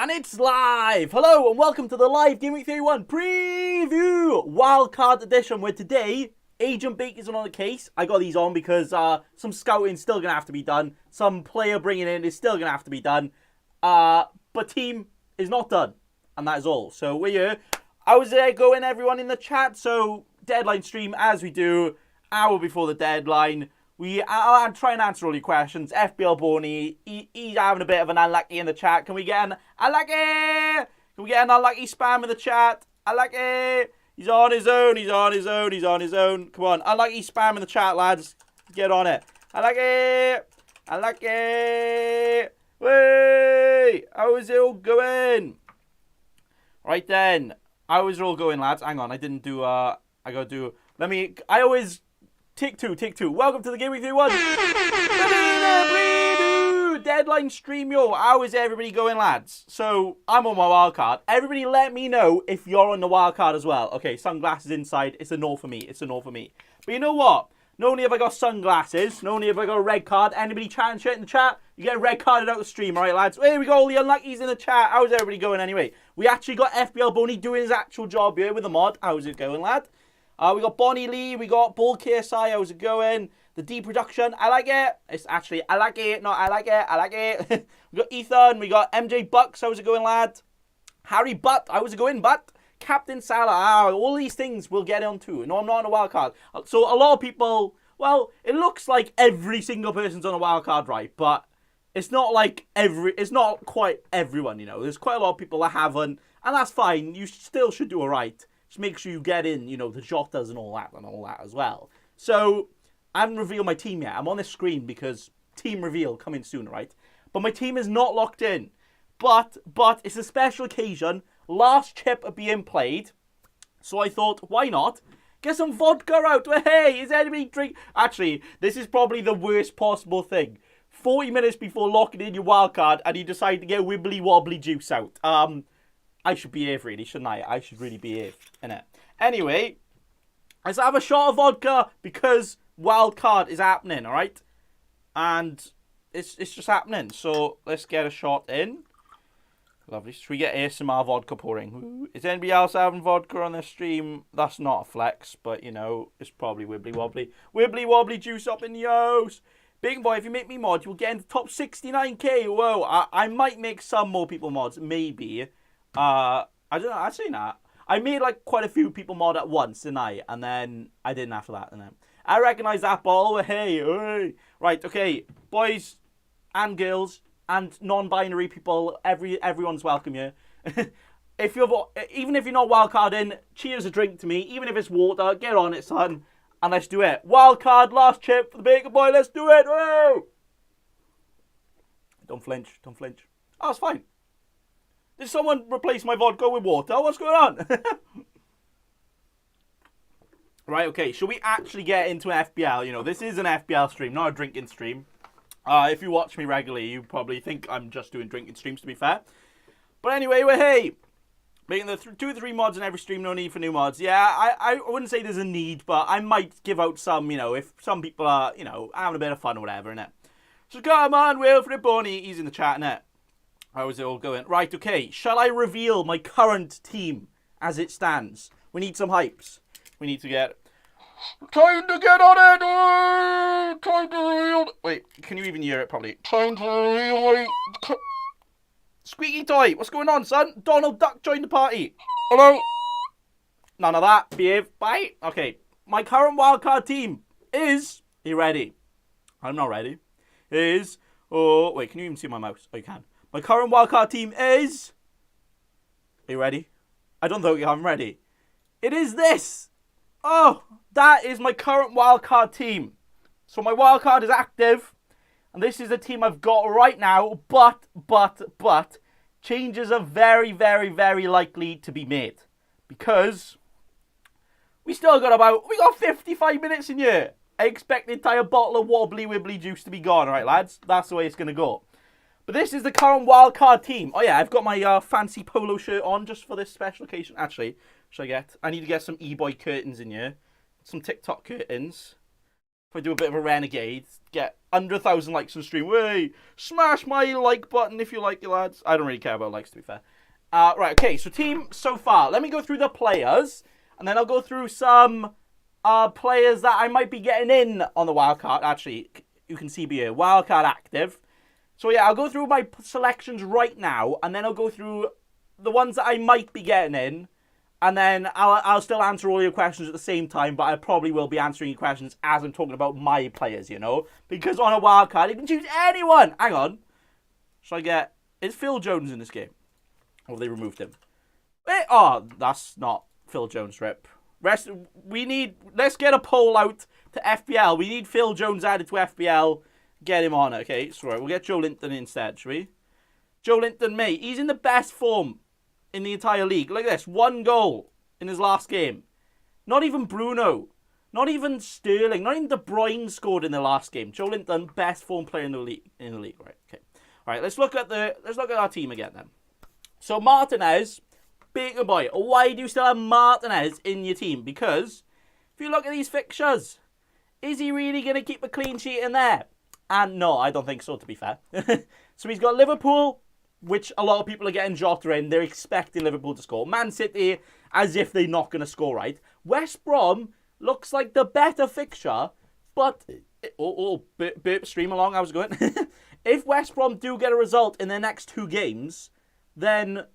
And it's live! Hello and welcome to the live Gameweek 31 preview wildcard edition, where today Agent Baker's on the case. I got these on because some scouting still going to have to be done. Some player bringing in is still going to have to be done. But team is not done. And that is all. So we're here. I was there going everyone in the chat. So deadline stream as we do, hour before the deadline. I'll try and answer all your questions. FPL Boney, he's having a bit of an unlucky in the chat. Can we get an unlucky? Can we get an unlucky spam in the chat? Unlucky. He's on his own. He's on his own. He's on his own. Come on, unlucky spam in the chat, lads. Get on it. Unlucky. Unlucky. Wait. How is it all going? Right then. How is it all going, lads? Hang on. I didn't do. I gotta do. I always. Take two. Welcome to the Gameweek 31 deadline stream, yo. How is everybody going, lads? So, I'm on my wildcard. Everybody let me know if you're on the wildcard as well. Okay, sunglasses inside. It's a no for me. It's a no for me. But you know what? Not only have I got sunglasses, not only have I got a red card. Anybody chatting shit in the chat, you get red carded out the stream, alright, lads? Here we go, all the unluckies in the chat. How's everybody going anyway? We actually got FPL Boney doing his actual job here with the mod. How's it going, lad? We got Bonnie Lee, we got Bull KSI, how's it going? The D production, I like it. It's actually, I like it, not I like it, I like it. We got Ethan, we got MJ Bucks, how's it going, lad? Harry Butt, how's it going, Butt? Captain Salah, all these things we'll get onto. No, I'm not on a wild card. So a lot of people, well, it looks like every single person's on a wild card, right? But it's not like it's not quite everyone, you know. There's quite a lot of people that haven't, and that's fine. You still should do all right. Just make sure you get in, you know, the Jotas and all that as well. So, I haven't revealed my team yet. I'm on this screen because team reveal coming soon, right? But my team is not locked in. But it's a special occasion. Last chip are being played. So I thought, why not? Get some vodka out. Hey, is anybody drink? Actually, this is probably the worst possible thing. 40 minutes before locking in your wildcard and you decide to get wibbly wobbly juice out. I should be here, really, shouldn't I? I should really be here, innit? Anyway, let's have a shot of vodka because wildcard is happening, alright? And it's just happening. So let's get a shot in. Lovely. Should we get ASMR vodka pouring? Ooh. Is anybody else having vodka on their stream? That's not a flex, but, you know, it's probably wibbly wobbly. Wibbly wobbly juice up in the O's. Big boy, if you make me mod, you'll get into top 69k. Whoa, I might make some more people mods, maybe. I don't know, I'd say that. I made like quite a few people mod at once, didn't I? And then I didn't after that. And then I recognize that ball. Hey. Right, okay. Boys and girls and non-binary people, everyone's welcome here. Even if you're not wildcarding, cheers a drink to me. Even if it's water, get on it, son. And let's do it. Wildcard, last chip for the Baker boy. Let's do it. Whoa! Don't flinch. Oh, it's fine. Did someone replace my vodka with water? What's going on? Right, okay. Should we actually get into an FPL? You know, this is an FPL stream, not a drinking stream. If you watch me regularly, you probably think I'm just doing drinking streams, to be fair. But anyway, making the 2 or 3 mods in every stream, no need for new mods. Yeah, I wouldn't say there's a need, but I might give out some, you know, if some people are, you know, having a bit of fun or whatever, innit? So come on, Wilfred Boney. He's in the chat, innit? How is it all going? Right, okay. Shall I reveal my current team as it stands? We need some hypes. We need to get... Time to get on it! Oh, time to reveal... Wait, can you even hear it properly? Time to reveal my... Squeaky toy, what's going on, son? Donald Duck joined the party. Hello? None of that. Behave. Bye. Okay. My current wildcard team is... Are you ready? I'm not ready. Is... Oh, wait, can you even see my mouse? Oh, you can. My current wildcard team is... Are you ready? I don't think I'm ready. It is this. Oh, that is my current wildcard team. So my wildcard is active. And this is the team I've got right now. But, changes are very, very, very likely to be made. Because we got 55 minutes in here. I expect the entire bottle of wobbly wibbly juice to be gone, alright, lads? That's the way it's going to go. But this is the current wildcard team. Oh yeah, I've got my fancy polo shirt on just for this special occasion. Actually, I need to get some e-boy curtains in here. Some TikTok curtains. if I do a bit of a renegade, get under 1,000 likes on stream. Way, smash my like button if you like it, lads. I don't really care about likes, to be fair. Right, okay, so team so far. Let me go through the players, and then I'll go through some players that I might be getting in on the wildcard. Actually, you can see here, wildcard active. So yeah, I'll go through my selections right now, and then I'll go through the ones that I might be getting in, and then I'll still answer all your questions at the same time, but I probably will be answering your questions as I'm talking about my players, you know? Because on a wildcard, you can choose anyone! Hang on. Should I get... Is Phil Jones in this game? Or have they removed him? Oh, that's not Phil Jones, Rip. Let's get a poll out to FPL. We need Phil Jones added to FPL. Get him on, okay? So we'll get Joe Linton instead, shall we? Joe Linton, mate. He's in the best form in the entire league. Look at this. 1 goal in his last game. Not even Bruno. Not even Sterling. Not even De Bruyne scored in the last game. Joe Linton, best form player in the league. Right, okay. All right, let's look at our team again then. So Martinez, big boy. Why do you still have Martinez in your team? Because if you look at these fixtures, is he really going to keep a clean sheet in there? And no, I don't think so, to be fair. So he's got Liverpool, which a lot of people are getting Jota in. They're expecting Liverpool to score. Man City, as if they're not going to score, right? West Brom looks like the better fixture, but... burp, stream along, how's it going? If West Brom do get a result in their next 2 games, then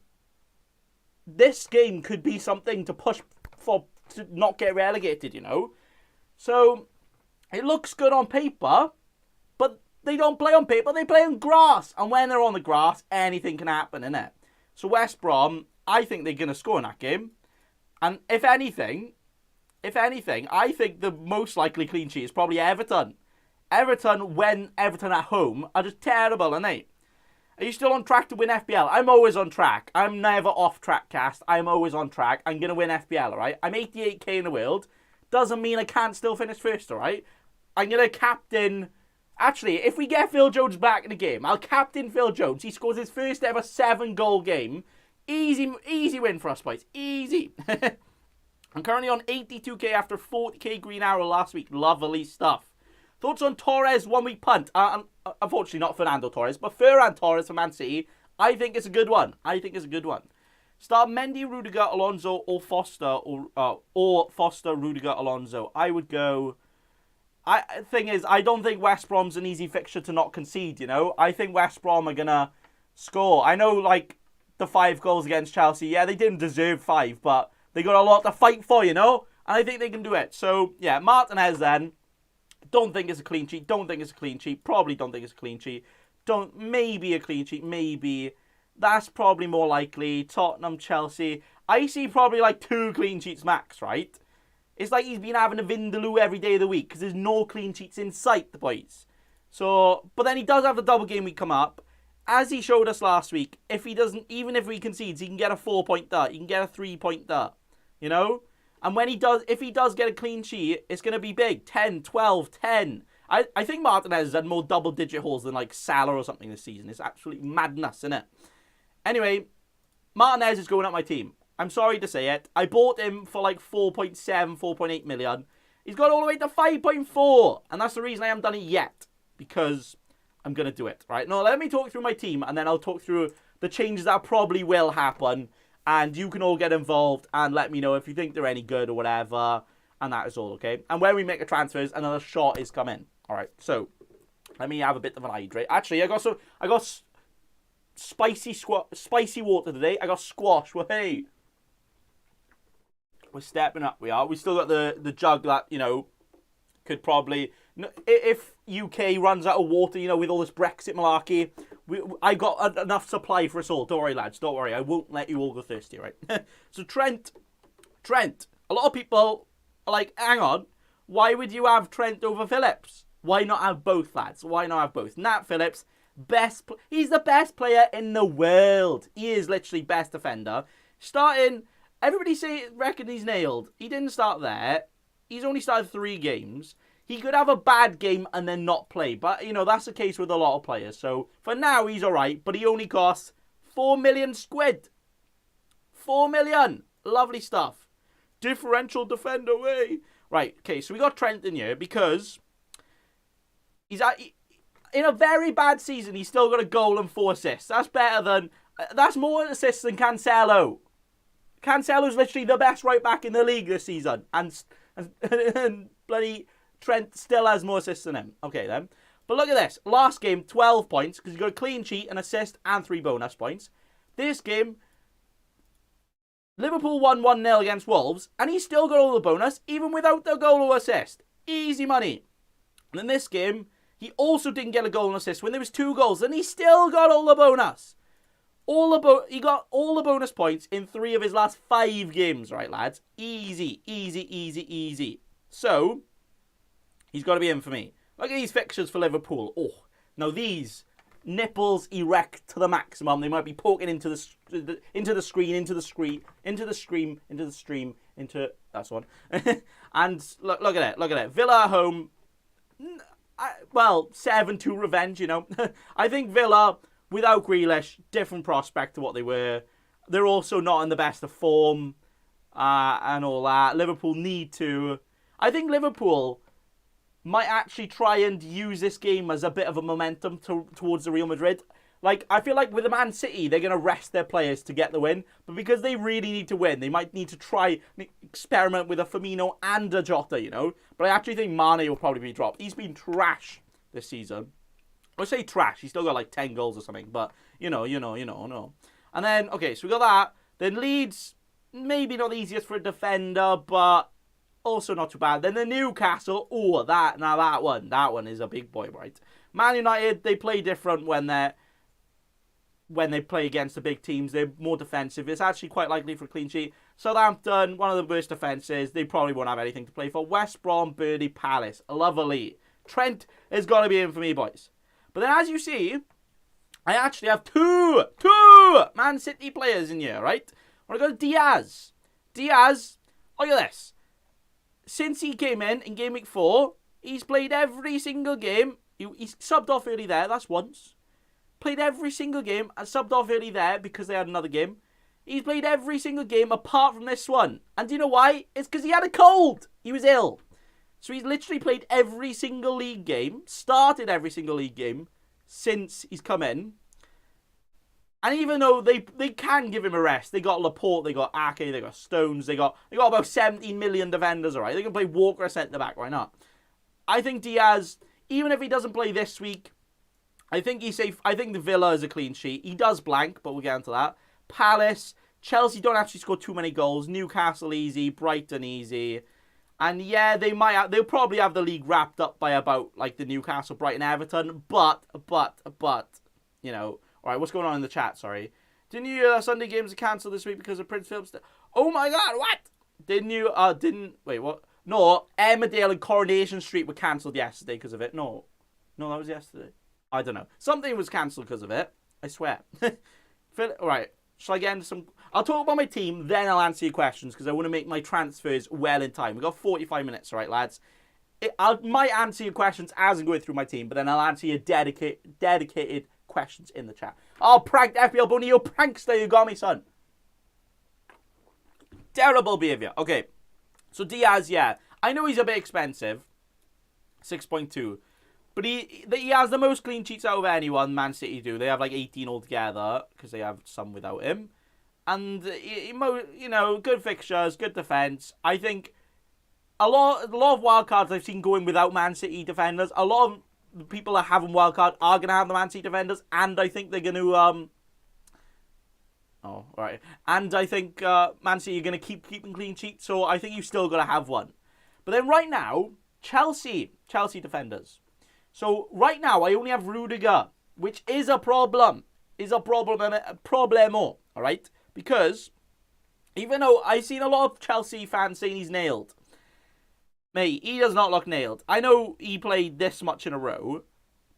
this game could be something to push for to not get relegated, you know? So, it looks good on paper, but they don't play on paper, they play on grass. And when they're on the grass, anything can happen, innit? So West Brom, I think they're going to score in that game. And if anything, I think the most likely clean sheet is probably Everton. When Everton at home are just terrible, aren't they? Are you still on track to win FPL? I'm always on track. I'm never off track, Cast. I'm always on track. I'm going to win FPL, alright? I'm 88k in the world. Doesn't mean I can't still finish first, alright? I'm going to captain... Actually, if we get Phil Jones back in the game, I'll captain Phil Jones. He scores his first ever 7-goal game. Easy win for us, boys. Easy. I'm currently on 82k after 40k green arrow last week. Lovely stuff. Thoughts on Torres 1-week punt? Unfortunately, not Fernando Torres, but Ferran Torres for Man City. I think it's a good one. Start Mendy, Rudiger, Alonso, or Foster, or Foster, Rudiger, Alonso. I would go... Thing is, I don't think West Brom's an easy fixture to not concede, you know? I think West Brom are going to score. I know, like, the 5 goals against Chelsea, yeah, they didn't deserve 5, but they got a lot to fight for, you know? And I think they can do it. So, yeah, Martinez then. Don't think it's a clean sheet. Probably don't think it's a clean sheet. Maybe a clean sheet. Maybe. That's probably more likely. Tottenham, Chelsea. I see probably like 2 clean sheets max, right? It's like he's been having a Vindaloo every day of the week because there's no clean sheets in sight, the boys. So, but then he does have the double game week come up. As he showed us last week, even if he concedes, he can get a 4-pointer. He can get a 3-pointer. You know? And if he does get a clean sheet, it's going to be big. 10, 12, 10. I think Martinez has had more double-digit hauls than like Salah or something this season. It's absolutely madness, isn't it? Anyway, Martinez is going up my team. I'm sorry to say it. I bought him for like 4.7, 4.8 million. He's got all the way to 5.4. And that's the reason I haven't done it yet. Because I'm going to do it. Right? No, let me talk through my team. And then I'll talk through the changes that probably will happen. And you can all get involved and let me know if you think they're any good or whatever. And that is all, okay? And when we make the transfers, another shot is coming. All right, so let me have a bit of an hydrate. Actually, I got spicy water today. I got squash. Well, hey, we're stepping up. We are. We still got the jug that, you know, could probably... If UK runs out of water, you know, with all this Brexit malarkey, I got enough supply for us all. Don't worry, lads. Don't worry. I won't let you all go thirsty, right? So, Trent. A lot of people are like, hang on. Why would you have Trent over Phillips? Why not have both, lads? Why not have both? Nat Phillips, he's the best player in the world. He is literally best defender. Starting, everybody reckon he's nailed. He didn't start there. He's only started 3 games. He could have a bad game and then not play. But, you know, that's the case with a lot of players. So, for now, he's all right. But he only costs 4 million squid. 4 million. Lovely stuff. Differential defender way. Right, okay, so we got Trent in here because In a very bad season, he's still got a goal and 4 assists. That's more assists than Cancelo. Cancelo's literally the best right back in the league this season. And bloody Trent still has more assists than him. Okay, then. But look at this. Last game, 12 points, because he got a clean sheet, an assist, and 3 bonus points. This game, Liverpool won 1-0 against Wolves, and he still got all the bonus, even without the goal or assist. Easy money. And in this game, he also didn't get a goal and assist when there was 2 goals, and he still got all the bonus. He got all the bonus points in 3 of his last 5 games, right, lads? Easy, easy, easy, easy. So, he's got to be in for me. Look at these fixtures for Liverpool. Oh, now these nipples erect to the maximum. They might be poking into the screen. That's one. And look at it. Villa at home. Well, 7-2 revenge, you know. I think Villa, without Grealish, different prospect to what they were. They're also not in the best of form and all that. Liverpool need to. I think Liverpool might actually try and use this game as a bit of a momentum towards the Real Madrid. Like, I feel like with the Man City, they're going to rest their players to get the win. But because they really need to win, they might need to try and experiment with a Firmino and a Jota, you know. But I actually think Mane will probably be dropped. He's been trash this season. I say trash. He's still got like 10 goals or something. But, you know. And then, okay, so we got that. Then Leeds, maybe not the easiest for a defender, but also not too bad. Then the Newcastle, that one is a big boy, right? Man United, they play different when they play against the big teams. They're more defensive. It's actually quite likely for a clean sheet. Southampton, one of the worst defenses. They probably won't have anything to play for. West Brom, Burnley, Palace. Lovely. Trent has got to be in for me, boys. But then as you see, I actually have two Man City players in here, right? I want to go to Diaz. Look at this. Since he came in Game Week 4, he's played every single game. He's subbed off early there. That's once. Played every single game and subbed off early there because they had another game. He's played every single game apart from this one. And do you know why? It's because he had a cold. He was ill. So he's literally played every single league game, started every single league game since he's come in. And even though they can give him a rest, they got Laporte, they got Ake, they got Stones, they got about 17 million defenders, alright? They can play Walker as centre back, why not? I think Diaz, even if he doesn't play this week, I think he's safe. I think the Villa is a clean sheet. He does blank, but we'll get into that. Palace, Chelsea don't actually score too many goals. Newcastle easy, Brighton easy. And yeah, they'll probably have the league wrapped up by about like the Newcastle, Brighton, Everton. But, you know. All right, what's going on in the chat? Sorry. Didn't you Sunday games are cancelled this week because of Prince Philip's? Oh my God, what? Wait, what? No, Emmerdale and Coronation Street were cancelled yesterday because of it. No, that was yesterday. I don't know. Something was cancelled because of it. I swear. All right, shall I get into some? I'll talk about my team, then I'll answer your questions because I want to make my transfers well in time. We've got 45 minutes, all right, lads? I might answer your questions as I'm going through my team, but then I'll answer your dedicated questions in the chat. Oh, pranked FPL Boney, you prankster, you got me, son. Terrible behaviour. Okay, so Diaz, yeah. I know he's a bit expensive. 6.2. But he has the most clean sheets out of anyone Man City do. They have like 18 altogether because they have some without him. And, you know, good fixtures, good defence. I think a lot of wildcards I've seen going without Man City defenders. A lot of the people that have them wildcard are going to have the Man City defenders. And I think they're going to... And I think Man City are going to keep keeping clean sheets. So I think you've still got to have one. But then right now, Chelsea defenders. So right now, I only have Rudiger, which is a problem. Problemo, all right? Because even though I've seen a lot of Chelsea fans saying he's nailed, mate, he does not look nailed. I know he played this much in a row,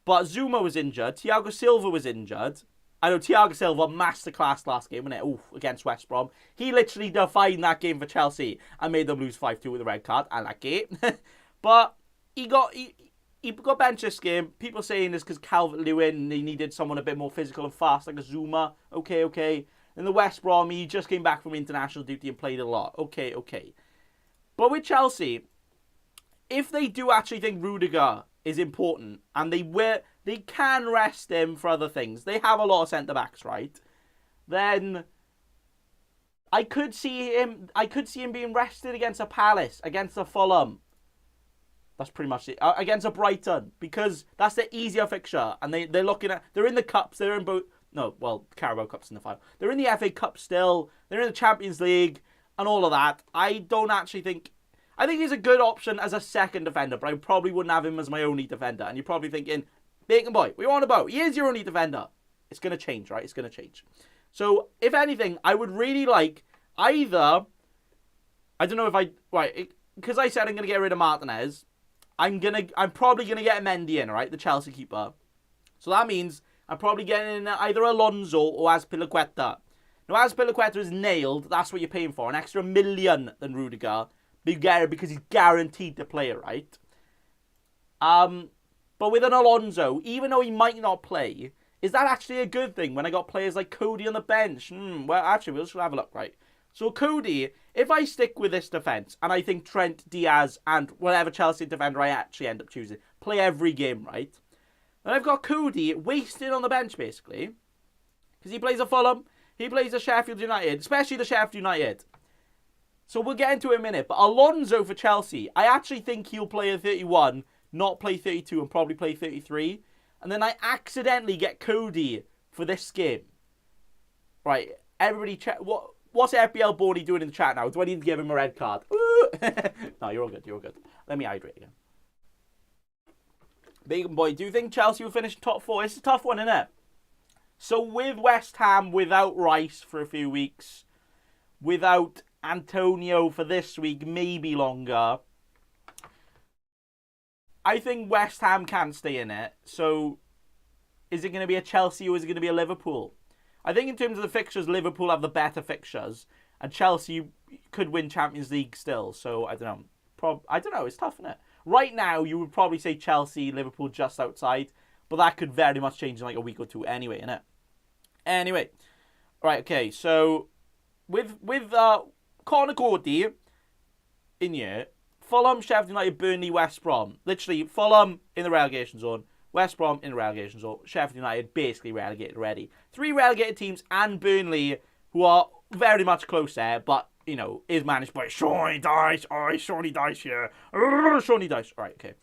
but Zuma was injured. Thiago Silva was injured. I know Thiago Silva masterclass last game, wasn't it? Oof, against West Brom. He literally defined that game for Chelsea and made them lose 5-2 with a red card. I like it. But he got benched this game. People saying this because Calvert-Lewin, they needed someone a bit more physical and fast, like a Zuma. Okay. In the West Brom, he just came back from international duty and played a lot. Okay. But with Chelsea, if they do actually think Rudiger is important, and they can rest him for other things. They have a lot of centre backs, right? Then I could see him being rested against a Palace, against a Fulham. That's pretty much it. Against a Brighton, because that's the easier fixture, and they're in the cups. They're in both. No, well, Carabao Cup's in the final. They're in the FA Cup still. They're in the Champions League and all of that. I think he's a good option as a second defender, but I probably wouldn't have him as my only defender. And you're probably thinking, Bacon Boy, what are you on about? He is your only defender. It's going to change, right? It's going to change. So, if anything, I would really like either, I don't know if because I said I'm going to get rid of Martinez, I'm probably going to get Mendy in, right? The Chelsea keeper. So that means I'm probably getting in either Alonso or Azpilicueta. Now, Azpilicueta is nailed. That's what you're paying for. An extra $1 million than Rudiger. But you get it because he's guaranteed to play, right? But with an Alonso, even though he might not play, is that actually a good thing when I got players like Cody on the bench? Well, actually, we'll just have a look, right? So Cody, if I stick with this defence, and I think Trent, Diaz, and whatever Chelsea defender I actually end up choosing, play every game, right? And I've got Cody wasted on the bench, basically. Because he plays a Fulham, he plays a Sheffield United, especially the Sheffield United. So we'll get into it in a minute. But Alonso for Chelsea, I actually think he'll play a 31, not play 32, and probably play 33. And then I accidentally get Cody for this game. Right, everybody check. What's FPL Bordy doing in the chat now? Do I need to give him a red card? No, you're all good. You're all good. Let me hydrate again. Bacon Boy, do you think Chelsea will finish top 4? It's a tough one, isn't it? So with West Ham, without Rice for a few weeks, without Antonio for this week, maybe longer, I think West Ham can stay in it. So is it going to be a Chelsea or is it going to be a Liverpool? I think in terms of the fixtures, Liverpool have the better fixtures, and Chelsea could win Champions League still. So I don't know. I don't know. It's tough, isn't it? Right now, you would probably say Chelsea, Liverpool just outside, but that could very much change in like a week or two anyway, innit? Anyway, right, okay. So with Connor Gordy in here, Fulham, Sheffield United, Burnley, West Brom. Literally, Fulham in the relegation zone. West Brom in the relegation zone. Sheffield United basically relegated already. 3 relegated teams and Burnley, who are very much close there, but, you know, is managed by Shawnee Dice. Oh, Shawnee Dice here. Shawnee Dice. All right, okay.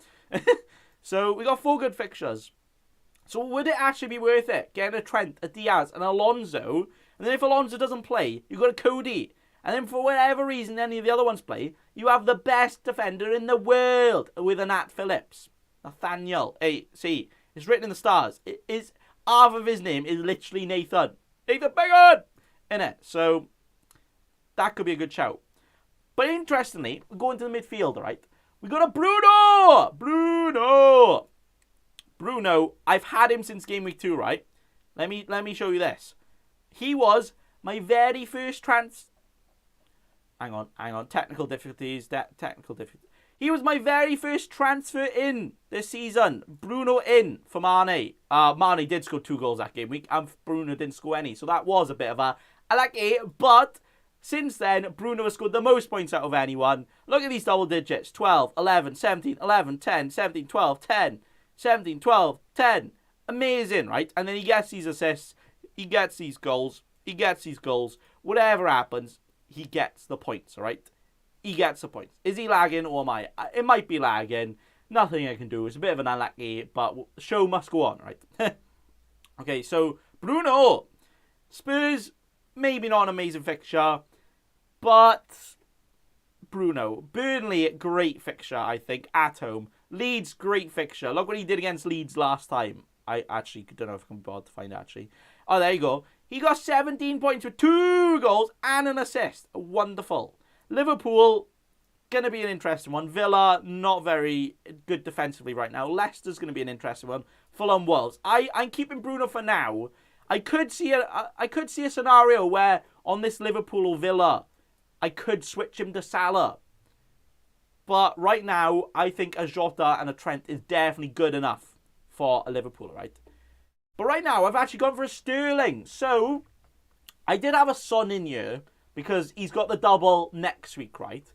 So we got 4 good fixtures. So would it actually be worth it getting a Trent, a Diaz, an Alonso? And then if Alonso doesn't play, you've got a Cody. And then for whatever reason any of the other ones play, you have the best defender in the world with a Nat Phillips. Nathaniel. Hey, see, it's written in the stars. It is, half of his name is literally Nathan. Nathan Bacon! Innit? So, that could be a good shout. But interestingly, we're going to the midfield, right? We got a Bruno! Bruno, I've had him since Game Week 2, right? Let me show you this. He was my very first Hang on. Technical difficulties. He was my very first transfer in this season. Bruno in for Mane. Mane did score 2 goals that game week, and Bruno didn't score any. So that was a bit of I like it. But since then, Bruno has scored the most points out of anyone. Look at these double digits. 12, 11, 17, 11, 10, 17, 12, 10, 17, 12, 10. Amazing, right? And then he gets these assists. He gets these goals. Whatever happens, he gets the points, all right? He gets the points. Is he lagging or am I? It might be lagging. Nothing I can do. It's a bit of an unlucky, but the show must go on, right? Okay, so Bruno. Spurs, maybe not an amazing fixture, but Bruno. Burnley, great fixture, I think, at home. Leeds, great fixture. Look what he did against Leeds last time. I actually don't know if I can be bothered to find it, actually. Oh, there you go. He got 17 points with 2 goals and an assist. Wonderful. Liverpool, going to be an interesting one. Villa, not very good defensively right now. Leicester's going to be an interesting one. Fulham, Wolves. I'm keeping Bruno for now. I could see a scenario where on this Liverpool or Villa, I could switch him to Salah. But right now, I think a Jota and a Trent is definitely good enough for a Liverpool, right? But right now, I've actually gone for a Sterling. So, I did have a Son in here because he's got the double next week, right?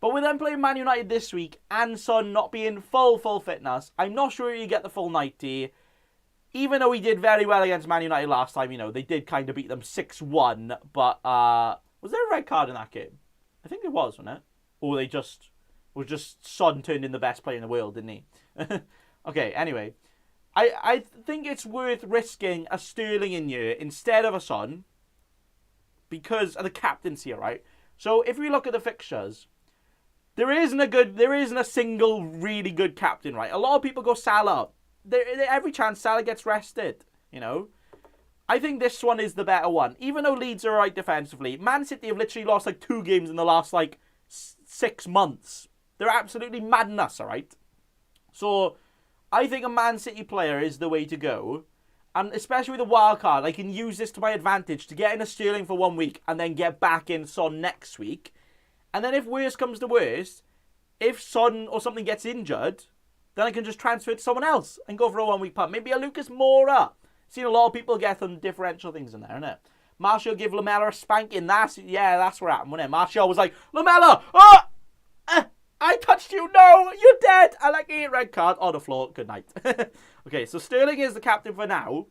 But with them playing Man United this week and Son not being full fitness, I'm not sure you get the full 90. Even though he did very well against Man United last time, you know, they did kind of beat them 6-1. But was there a red card in that game? I think there was, wasn't it? Or was just Son turned in the best player in the world, didn't he? Okay, anyway. I think it's worth risking a Sterling in here instead of a Son because of the captaincy, right? So if we look at the fixtures, there isn't a single really good captain, right? A lot of people go Salah. Every chance Salah gets rested, you know. I think this one is the better one. Even though Leeds are right defensively, Man City have literally lost like 2 games in the last like 6 months. They're absolutely madness, all right? So I think a Man City player is the way to go. And especially with a wild card, I can use this to my advantage to get in a Sterling for 1 week and then get back in Son next week. And then if worst comes to worst, if Son or something gets injured, then I can just transfer it to someone else and go for a 1 week punt. Maybe a Lucas Moura. Seen a lot of people get them differential things in there, innit? Martial give Lamella a spanking. That's what happened, wasn't it? Martial was like, Lamella! Oh! I touched you! No! You're dead! I like a red card on the floor. Good night. Okay, so Sterling is the captain for now.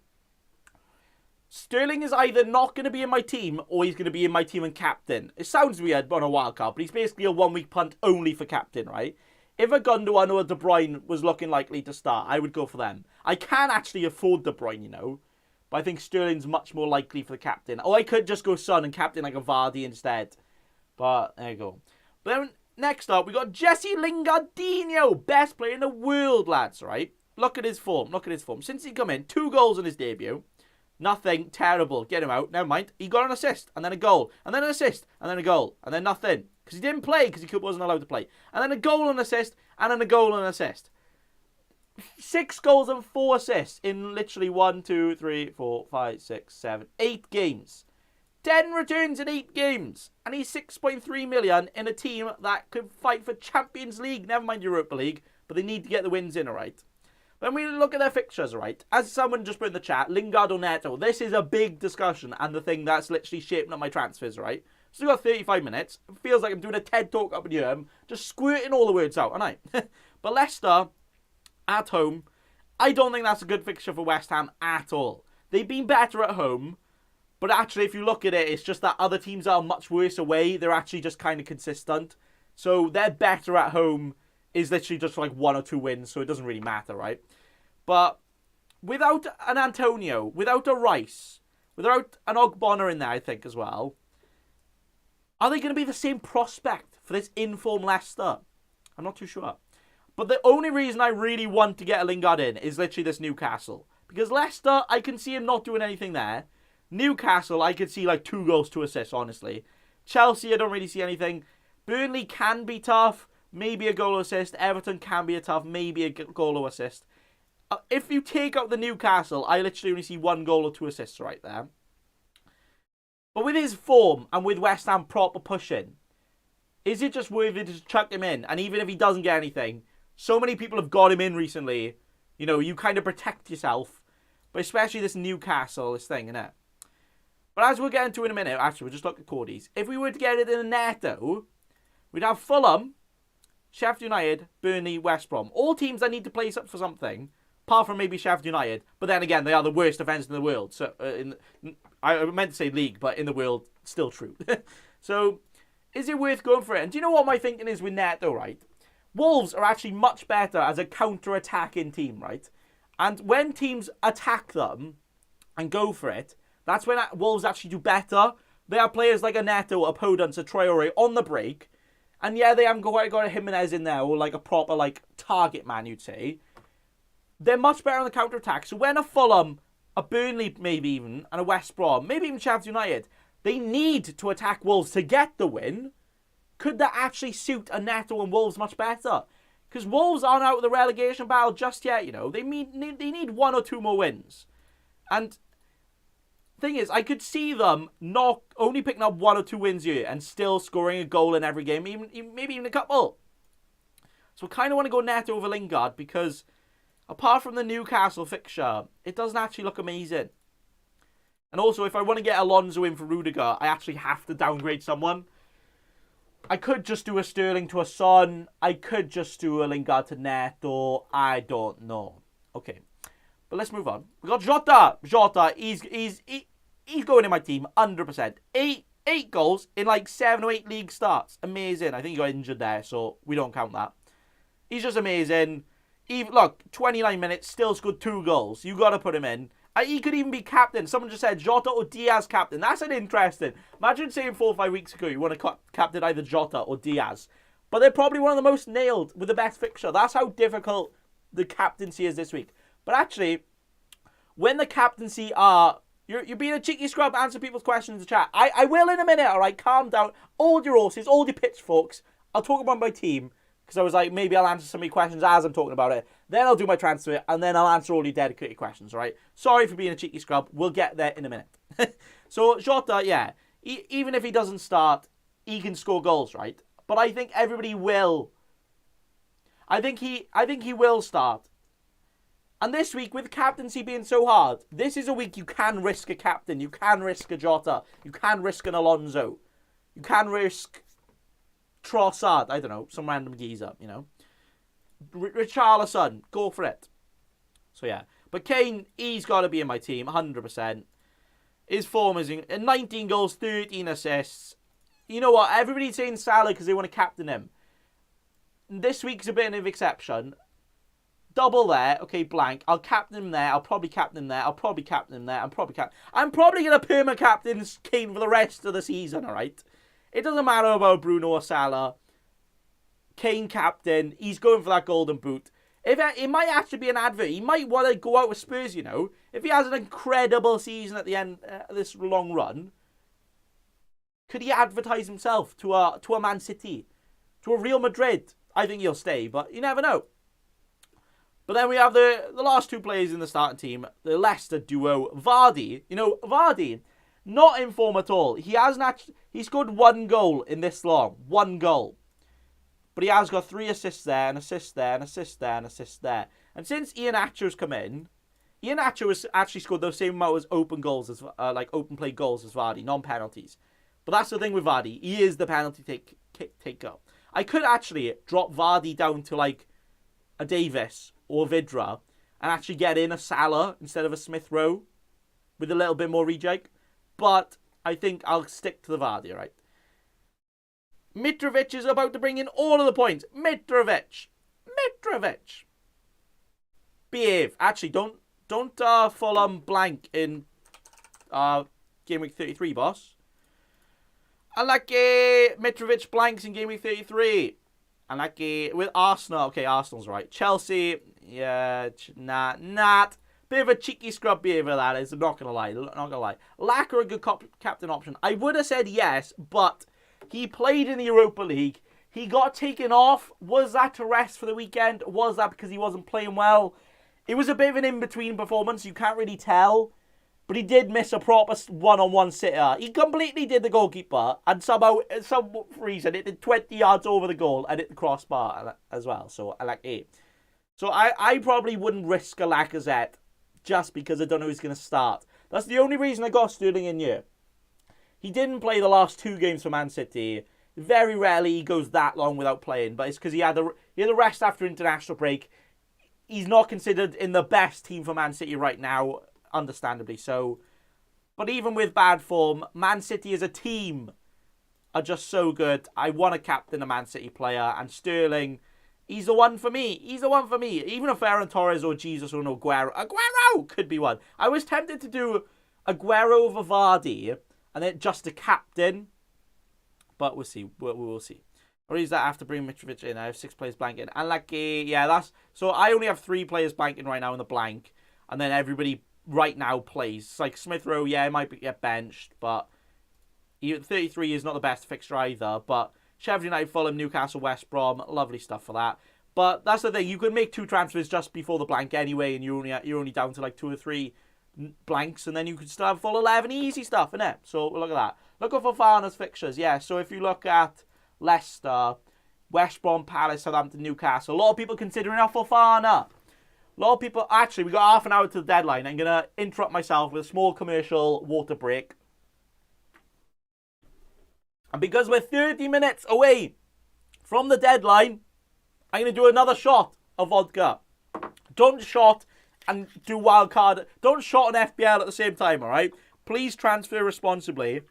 Sterling is either not going to be in my team or he's going to be in my team and captain. It sounds weird on a wild card, but he's basically a 1 week punt only for captain, right? If a Gundogan or a De Bruyne was looking likely to start, I would go for them. I can actually afford De Bruyne, you know. But I think Sterling's much more likely for the captain. Or I could just go Son and captain like a Vardy instead. But there you go. But then next up, we got Jesse Lingardinho. Best player in the world, lads, right? Look at his form. Since he come in, 2 goals in his debut. Nothing. Terrible. Get him out. Never mind. He got an assist. And then a goal. And then an assist. And then a goal. And then nothing. Because he didn't play. Because he wasn't allowed to play. And then a goal and assist. And then a goal and assist. 6 goals and 4 assists in literally 1, 2, 3, 4, 5, 6, 7, 8 games. 10 returns in 8 games. And he's 6.3 million in a team that could fight for Champions League. Never mind Europa League. But they need to get the wins in, alright? When we look at their fixtures, right, as someone just put in the chat, Lingard or Neto, this is a big discussion and the thing that's literally shaping up my transfers, right? So we've got 35 minutes. It feels like I'm doing a TED talk up in here. I'm just squirting all the words out, aren't I? But Leicester, at home, I don't think that's a good fixture for West Ham at all. They've been better at home, but actually if you look at it, it's just that other teams are much worse away. They're actually just kind of consistent. So they're better at home is literally just like 1 or 2 wins, so it doesn't really matter, right? But without an Antonio, without a Rice, without an Ogbonna in there, I think, as well, are they going to be the same prospect for this informed Leicester? I'm not too sure. But the only reason I really want to get a Lingard in is literally this Newcastle. Because Leicester, I can see him not doing anything there. Newcastle, I could see like 2 goals, 2 assists, honestly. Chelsea, I don't really see anything. Burnley can be tough. Maybe a goal or assist. Everton can be a tough. Maybe a goal or assist. If you take out the Newcastle, I literally only see 1 goal or 2 assists right there. But with his form and with West Ham proper pushing, is it just worth it to chuck him in? And even if he doesn't get anything, so many people have got him in recently. You know, you kind of protect yourself. But especially this Newcastle, this thing, innit? But as we'll get into in a minute, actually, we'll just look at Cody's. If we were to get it in a Neto, we'd have Fulham, Sheffield United, Burnley, West Brom. All teams that need to play for something, apart from maybe Sheffield United. But then again, they are the worst defence in the world. So I meant to say league, but in the world, still true. So, is it worth going for it? And do you know what my thinking is with Neto, right? Wolves are actually much better as a counter-attacking team, right? And when teams attack them and go for it, that's when Wolves actually do better. They have players like a Neto, a Podence, a Traore on the break. And yeah, they haven't quite got a Jimenez in there, or like a proper like target man, you'd say. They're much better on the counter-attack. So when a Fulham, a Burnley maybe even, and a West Brom, maybe even Sheffield United, they need to attack Wolves to get the win. Could that actually suit a Neto and Wolves much better? Because Wolves aren't out of the relegation battle just yet, you know. They need 1 or 2 more wins. And thing is, I could see them not only picking up 1 or 2 wins here and still scoring a goal in every game, maybe even a couple. So I kind of want to go Neto over Lingard because apart from the Newcastle fixture, it doesn't actually look amazing. And also, if I want to get Alonso in for Rudiger, I actually have to downgrade someone. I could just do a Sterling to a Son. I could just do a Lingard to Neto. I don't know. Okay. But let's move on. We got Jota. Jota, he's going in my team, 100%. Eight goals in like 7 or 8 league starts. Amazing. I think he got injured there, so we don't count that. He's just amazing. Look, 29 minutes, still scored 2 goals. You got to put him in. He could even be captain. Someone just said Jota or Diaz captain. That's an interesting. Imagine saying 4 or 5 weeks ago you want to captain either Jota or Diaz. But they're probably one of the most nailed with the best fixture. That's how difficult the captaincy is this week. But actually, when the captaincy are... You're being a cheeky scrub, answer people's questions in the chat. I will in a minute, all right? Calm down. Hold your horses, hold your pitchforks. I'll talk about my team. Because I was like, maybe I'll answer some of your questions as I'm talking about it. Then I'll do my transfer, and then I'll answer all your dedicated questions, all right? Sorry for being a cheeky scrub. We'll get there in a minute. So, Jota, yeah. Even if he doesn't start, he can score goals, right? But I think everybody will. I think he will start. And this week, with captaincy being so hard, this is a week you can risk a captain. You can risk a Jota. You can risk an Alonso. You can risk Trossard. I don't know. Some random geezer, you know. Richarlison. Go for it. So, yeah. But Kane, he's got to be in my team, 100%. His form is 19 goals, 13 assists. You know what? Everybody's saying Salah because they want to captain him. This week's a bit of an exception. Double there. Okay, blank. I'll captain him there. I'll probably captain him there. I'll probably captain him there. I'm probably going to perma-captain Kane for the rest of the season, all right? It doesn't matter about Bruno or Salah. Kane captain. He's going for that golden boot. It might actually be an advert. He might want to go out with Spurs, you know. If he has an incredible season at the end of this long run, could he advertise himself to a Man City, to a Real Madrid? I think he'll stay, but you never know. But then we have the last 2 players in the starting team, the Leicester duo, Vardy. You know, Vardy, not in form at all. He scored 1 goal in this long. 1 goal. But he has got 3 assists there, an assist there, an assist there, an assist there. And since Iheanacho's come in, Iheanacho has actually scored the same amount as open goals as open play goals as Vardy, non-penalties. But that's the thing with Vardy. He is the penalty taker. I could actually drop Vardy down to like a Davis or Vidra and actually get in a Salah instead of a Smith Rowe with a little bit more rejig. But I think I'll stick to the Vardy, right? Mitrovic is about to bring in all of the points. Mitrovic. Behave. Actually, don't full blank in Gameweek 33, boss. Unlucky. Mitrovic blanks in Gameweek 33. Unlucky. With Arsenal. Okay, Arsenal's right. Chelsea. Yeah, not. Bit of a cheeky scrub behavior, that is. I'm not going to lie. Laka a good captain option. I would have said yes, but he played in the Europa League. He got taken off. Was that to rest for the weekend? Was that because he wasn't playing well? It was a bit of an in-between performance. You can't really tell. But he did miss a proper one-on-one sitter. He completely did the goalkeeper. And somehow, for some reason, it did 20 yards over the goal and hit the crossbar as well. So I like it. So I probably wouldn't risk a Lacazette just because I don't know who's going to start. That's the only reason I got Sterling in here. He didn't play the last 2 games for Man City. Very rarely he goes that long without playing. But it's because he had a rest after international break. He's not considered in the best team for Man City right now, understandably so. But even with bad form, Man City as a team are just so good. I want to captain a Man City player. And Sterling, he's the one for me. Even if Ferran Torres or Jesus or Aguero could be one. I was tempted to do Aguero over Vardy and then just a captain. But we'll see. We'll see. Or is that after bringing Mitrovic in? I have 6 players blanking. And that's... So I only have 3 players blanking right now in the blank. And then everybody right now plays. It's like Smith Rowe, yeah, it might get benched. But 33 is not the best fixture either. But Sheffield United, Fulham, Newcastle, West Brom. Lovely stuff for that. But that's the thing. You could make 2 transfers just before the blank anyway. And you're only down to like 2 or 3 blanks. And then you could still have full 11. Easy stuff, innit? So look at that. Look at Fofana's fixtures. Yeah, so if you look at Leicester, West Brom, Palace, Southampton, Newcastle. A lot of people considering out Fofana. A lot of people... Actually, we got half an hour to the deadline. I'm going to interrupt myself with a small commercial water break. And because we're 30 minutes away from the deadline, I'm going to do another shot of vodka. Don't shot and do wildcard. Don't shot and FPL at the same time, all right? Please transfer responsibly.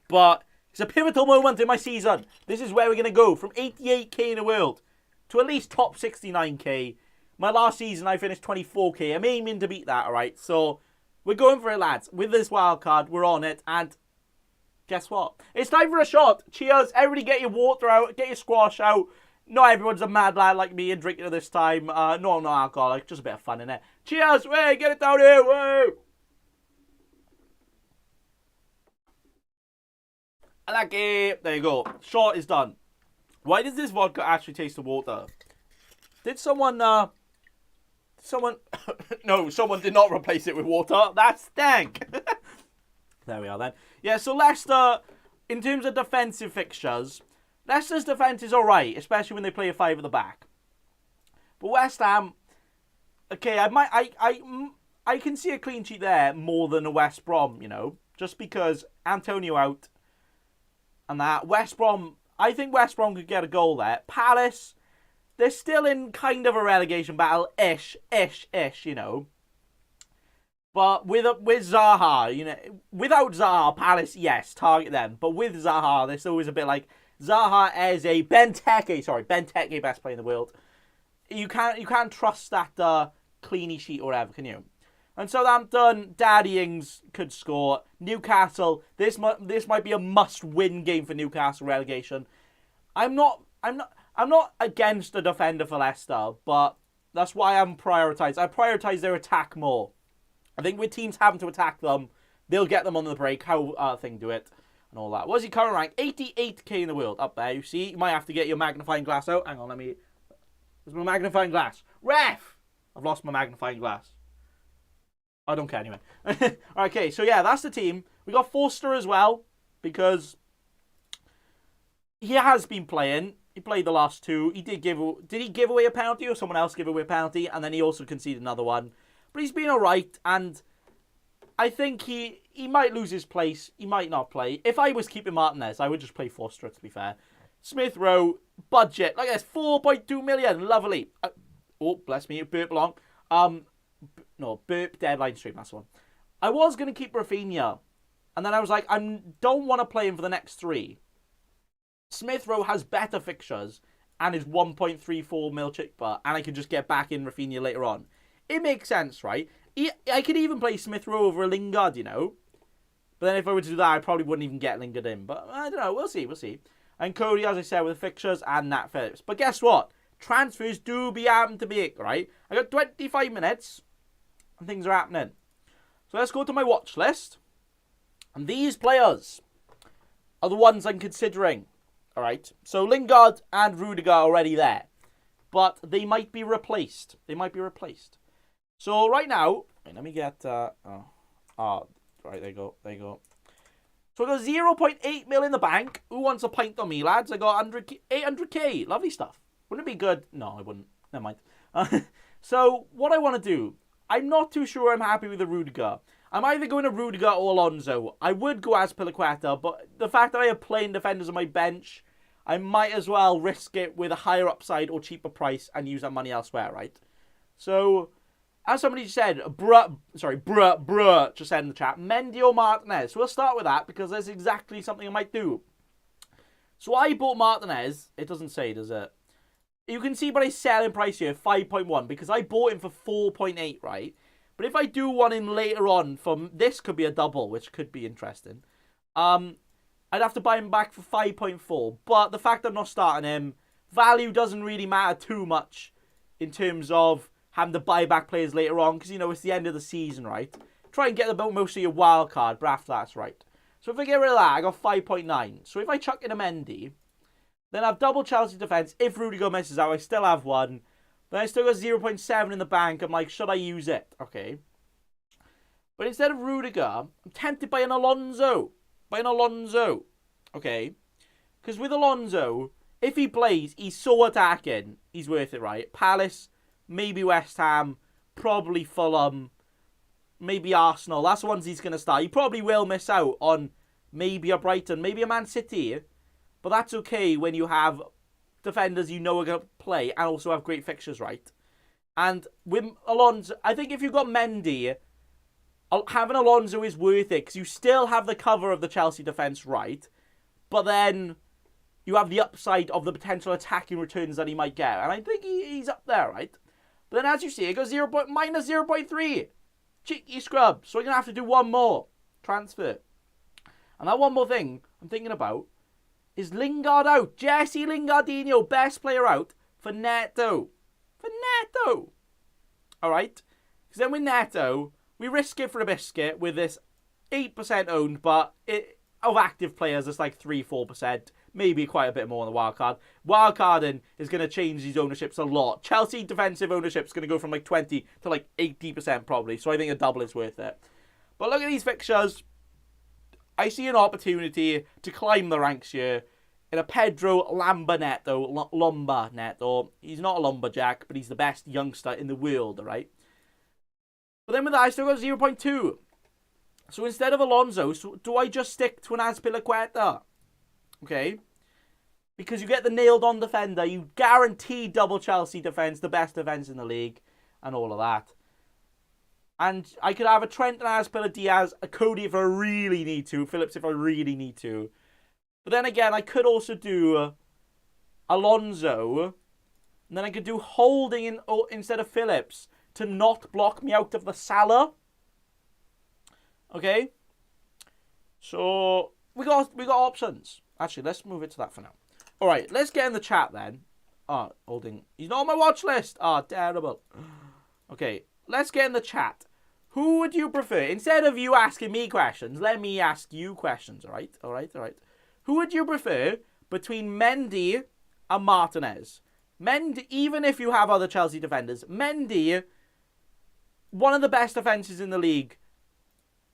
But it's a pivotal moment in my season. This is where we're going to go from 88k in the world to at least top 69k. My last season, I finished 24k. I'm aiming to beat that, all right? So we're going for it, lads. With this wildcard, we're on it. And guess what? It's time for a shot. Cheers. Everybody get your water out. Get your squash out. Not everyone's a mad lad like me and drinking it this time. No, I'm not alcoholic. Just a bit of fun in it. Cheers. Way, get it down here. Woo. I like it. There you go. Shot is done. Why does this vodka actually taste of water? Did someone... no, someone did not replace it with water. That stank. There we are then. Yeah, so Leicester, in terms of defensive fixtures, Leicester's defence is alright, especially when they play a 5 at the back. But West Ham, okay, I can see a clean sheet there more than a West Brom, you know, just because Antonio out and that. West Brom, I think West Brom could get a goal there. Palace, they're still in kind of a relegation battle-ish, you know. But with Zaha, you know, without Zaha, Palace, yes, target them. But with Zaha, there's always a bit like Zaha as a Benteke, best player in the world. You can't trust that clean sheet or whatever, can you? And Southampton, Daddy Ings could score. Newcastle, this might be a must-win game for Newcastle relegation. I'm not against a defender for Leicester, but that's why I'm prioritised. I prioritise their attack more. I think with teams having to attack them, they'll get them on the break, how thing do it, and all that. What's he current rank? 88k in the world, up there, you see. You might have to get your magnifying glass out. Hang on, where's my magnifying glass? Ref! I've lost my magnifying glass. I don't care anyway. Okay, so yeah, that's the team. We got Forster as well, because he has been playing. He played the last two. Did he give away a penalty or someone else give away a penalty? And then he also conceded another one. But he's been alright, and I think he might lose his place. He might not play. If I was keeping Martinez, I would just play Forster, to be fair. Smith Rowe, budget. Look at this, 4.2 million. Lovely. Oh, bless me, burp long. No, burp deadline stream, that's the one. I was going to keep Rafinha, and then I was like, I don't want to play him for the next 3. Smith Rowe has better fixtures, and is 1.34 mil cheaper, and I could just get back in Rafinha later on. It makes sense, right? I could even play Smith Rowe over a Lingard, you know. But then if I were to do that, I probably wouldn't even get Lingard in. But I don't know. We'll see. And Cody, as I said, with the fixtures and Nat Phillips. But guess what? Transfers do be happening to make, right? I got 25 minutes and things are happening. So let's go to my watch list. And these players are the ones I'm considering. All right. So Lingard and Rudiger are already there. But they might be replaced. So right now, let me get, right, there you go. So I got 0.8 mil in the bank. Who wants a pint on me, lads? I got 800k. Lovely stuff. Wouldn't it be good? No, I wouldn't. Never mind. So what I want to do, I'm not too sure I'm happy with the Rudiger. I'm either going to Rudiger or Alonso. I would go as Piliqueta, but the fact that I have plain defenders on my bench, I might as well risk it with a higher upside or cheaper price and use that money elsewhere, right? So, as somebody said, bruh, just said in the chat, Mendy or Martinez. So we'll start with that because that's exactly something I might do. So I bought Martinez. It doesn't say, does it? You can see by selling price here, 5.1, because I bought him for 4.8, right? But if I do one in later on, this could be a double, which could be interesting. I'd have to buy him back for 5.4. But the fact I'm not starting him, value doesn't really matter too much in terms of having to buy back players later on, because, you know, it's the end of the season, right? Try and get the most of your wild card, but after that's right. So if I get rid of that, I got 5.9. So if I chuck in a Mendy, then I've double Chelsea defence. If Rudiger misses out, I still have one. Then I still got 0.7 in the bank. I'm like, should I use it? Okay. But instead of Rudiger, I'm tempted by an Alonso. Okay. Because with Alonso, if he plays, he's so attacking. He's worth it, right? Palace, maybe West Ham, probably Fulham, maybe Arsenal. That's the ones he's going to start. He probably will miss out on maybe a Brighton, maybe a Man City. But that's okay when you have defenders you know are going to play and also have great fixtures, right? And with Alonso, I think if you've got Mendy, having Alonso is worth it because you still have the cover of the Chelsea defence, right? But then you have the upside of the potential attacking returns that he might get. And I think he's up there, right? But then as you see, it goes minus 0.3. Cheeky scrub. So we're going to have to do one more transfer. And that one more thing I'm thinking about is Lingard out. Jesse Lingardinho, best player out for Neto. For Neto. Alright? Because then with Neto, we risk it for a biscuit with this 8% owned, but of active players, it's like 3-4%. Maybe quite a bit more on the wildcard. Wildcarding is going to change these ownerships a lot. Chelsea defensive ownership is going to go from like 20 to like 80% probably. So I think a double is worth it. But look at these fixtures. I see an opportunity to climb the ranks here in a Pedro Lomba Neto. He's not a lumberjack, but he's the best youngster in the world, right? But then with that, I still got 0.2. So instead of Alonso, do I just stick to an Azpilicueta? Okay? Because you get the nailed-on defender. You guarantee double Chelsea defence, the best defence in the league, and all of that. And I could have a Trent and Azpilicueta Diaz, a Cody if I really need to, Phillips if I really need to. But then again, I could also do Alonso, and then I could do Holding instead of Phillips to not block me out of the Salah. Okay? So, we got options. Actually, let's move it to that for now. Alright, let's get in the chat then. Oh, Holding. He's not on my watch list. Oh, terrible. Okay, let's get in the chat. Who would you prefer? Instead of you asking me questions, let me ask you questions, alright? Alright. Who would you prefer between Mendy and Martinez? Mendy, even if you have other Chelsea defenders, Mendy, one of the best defences in the league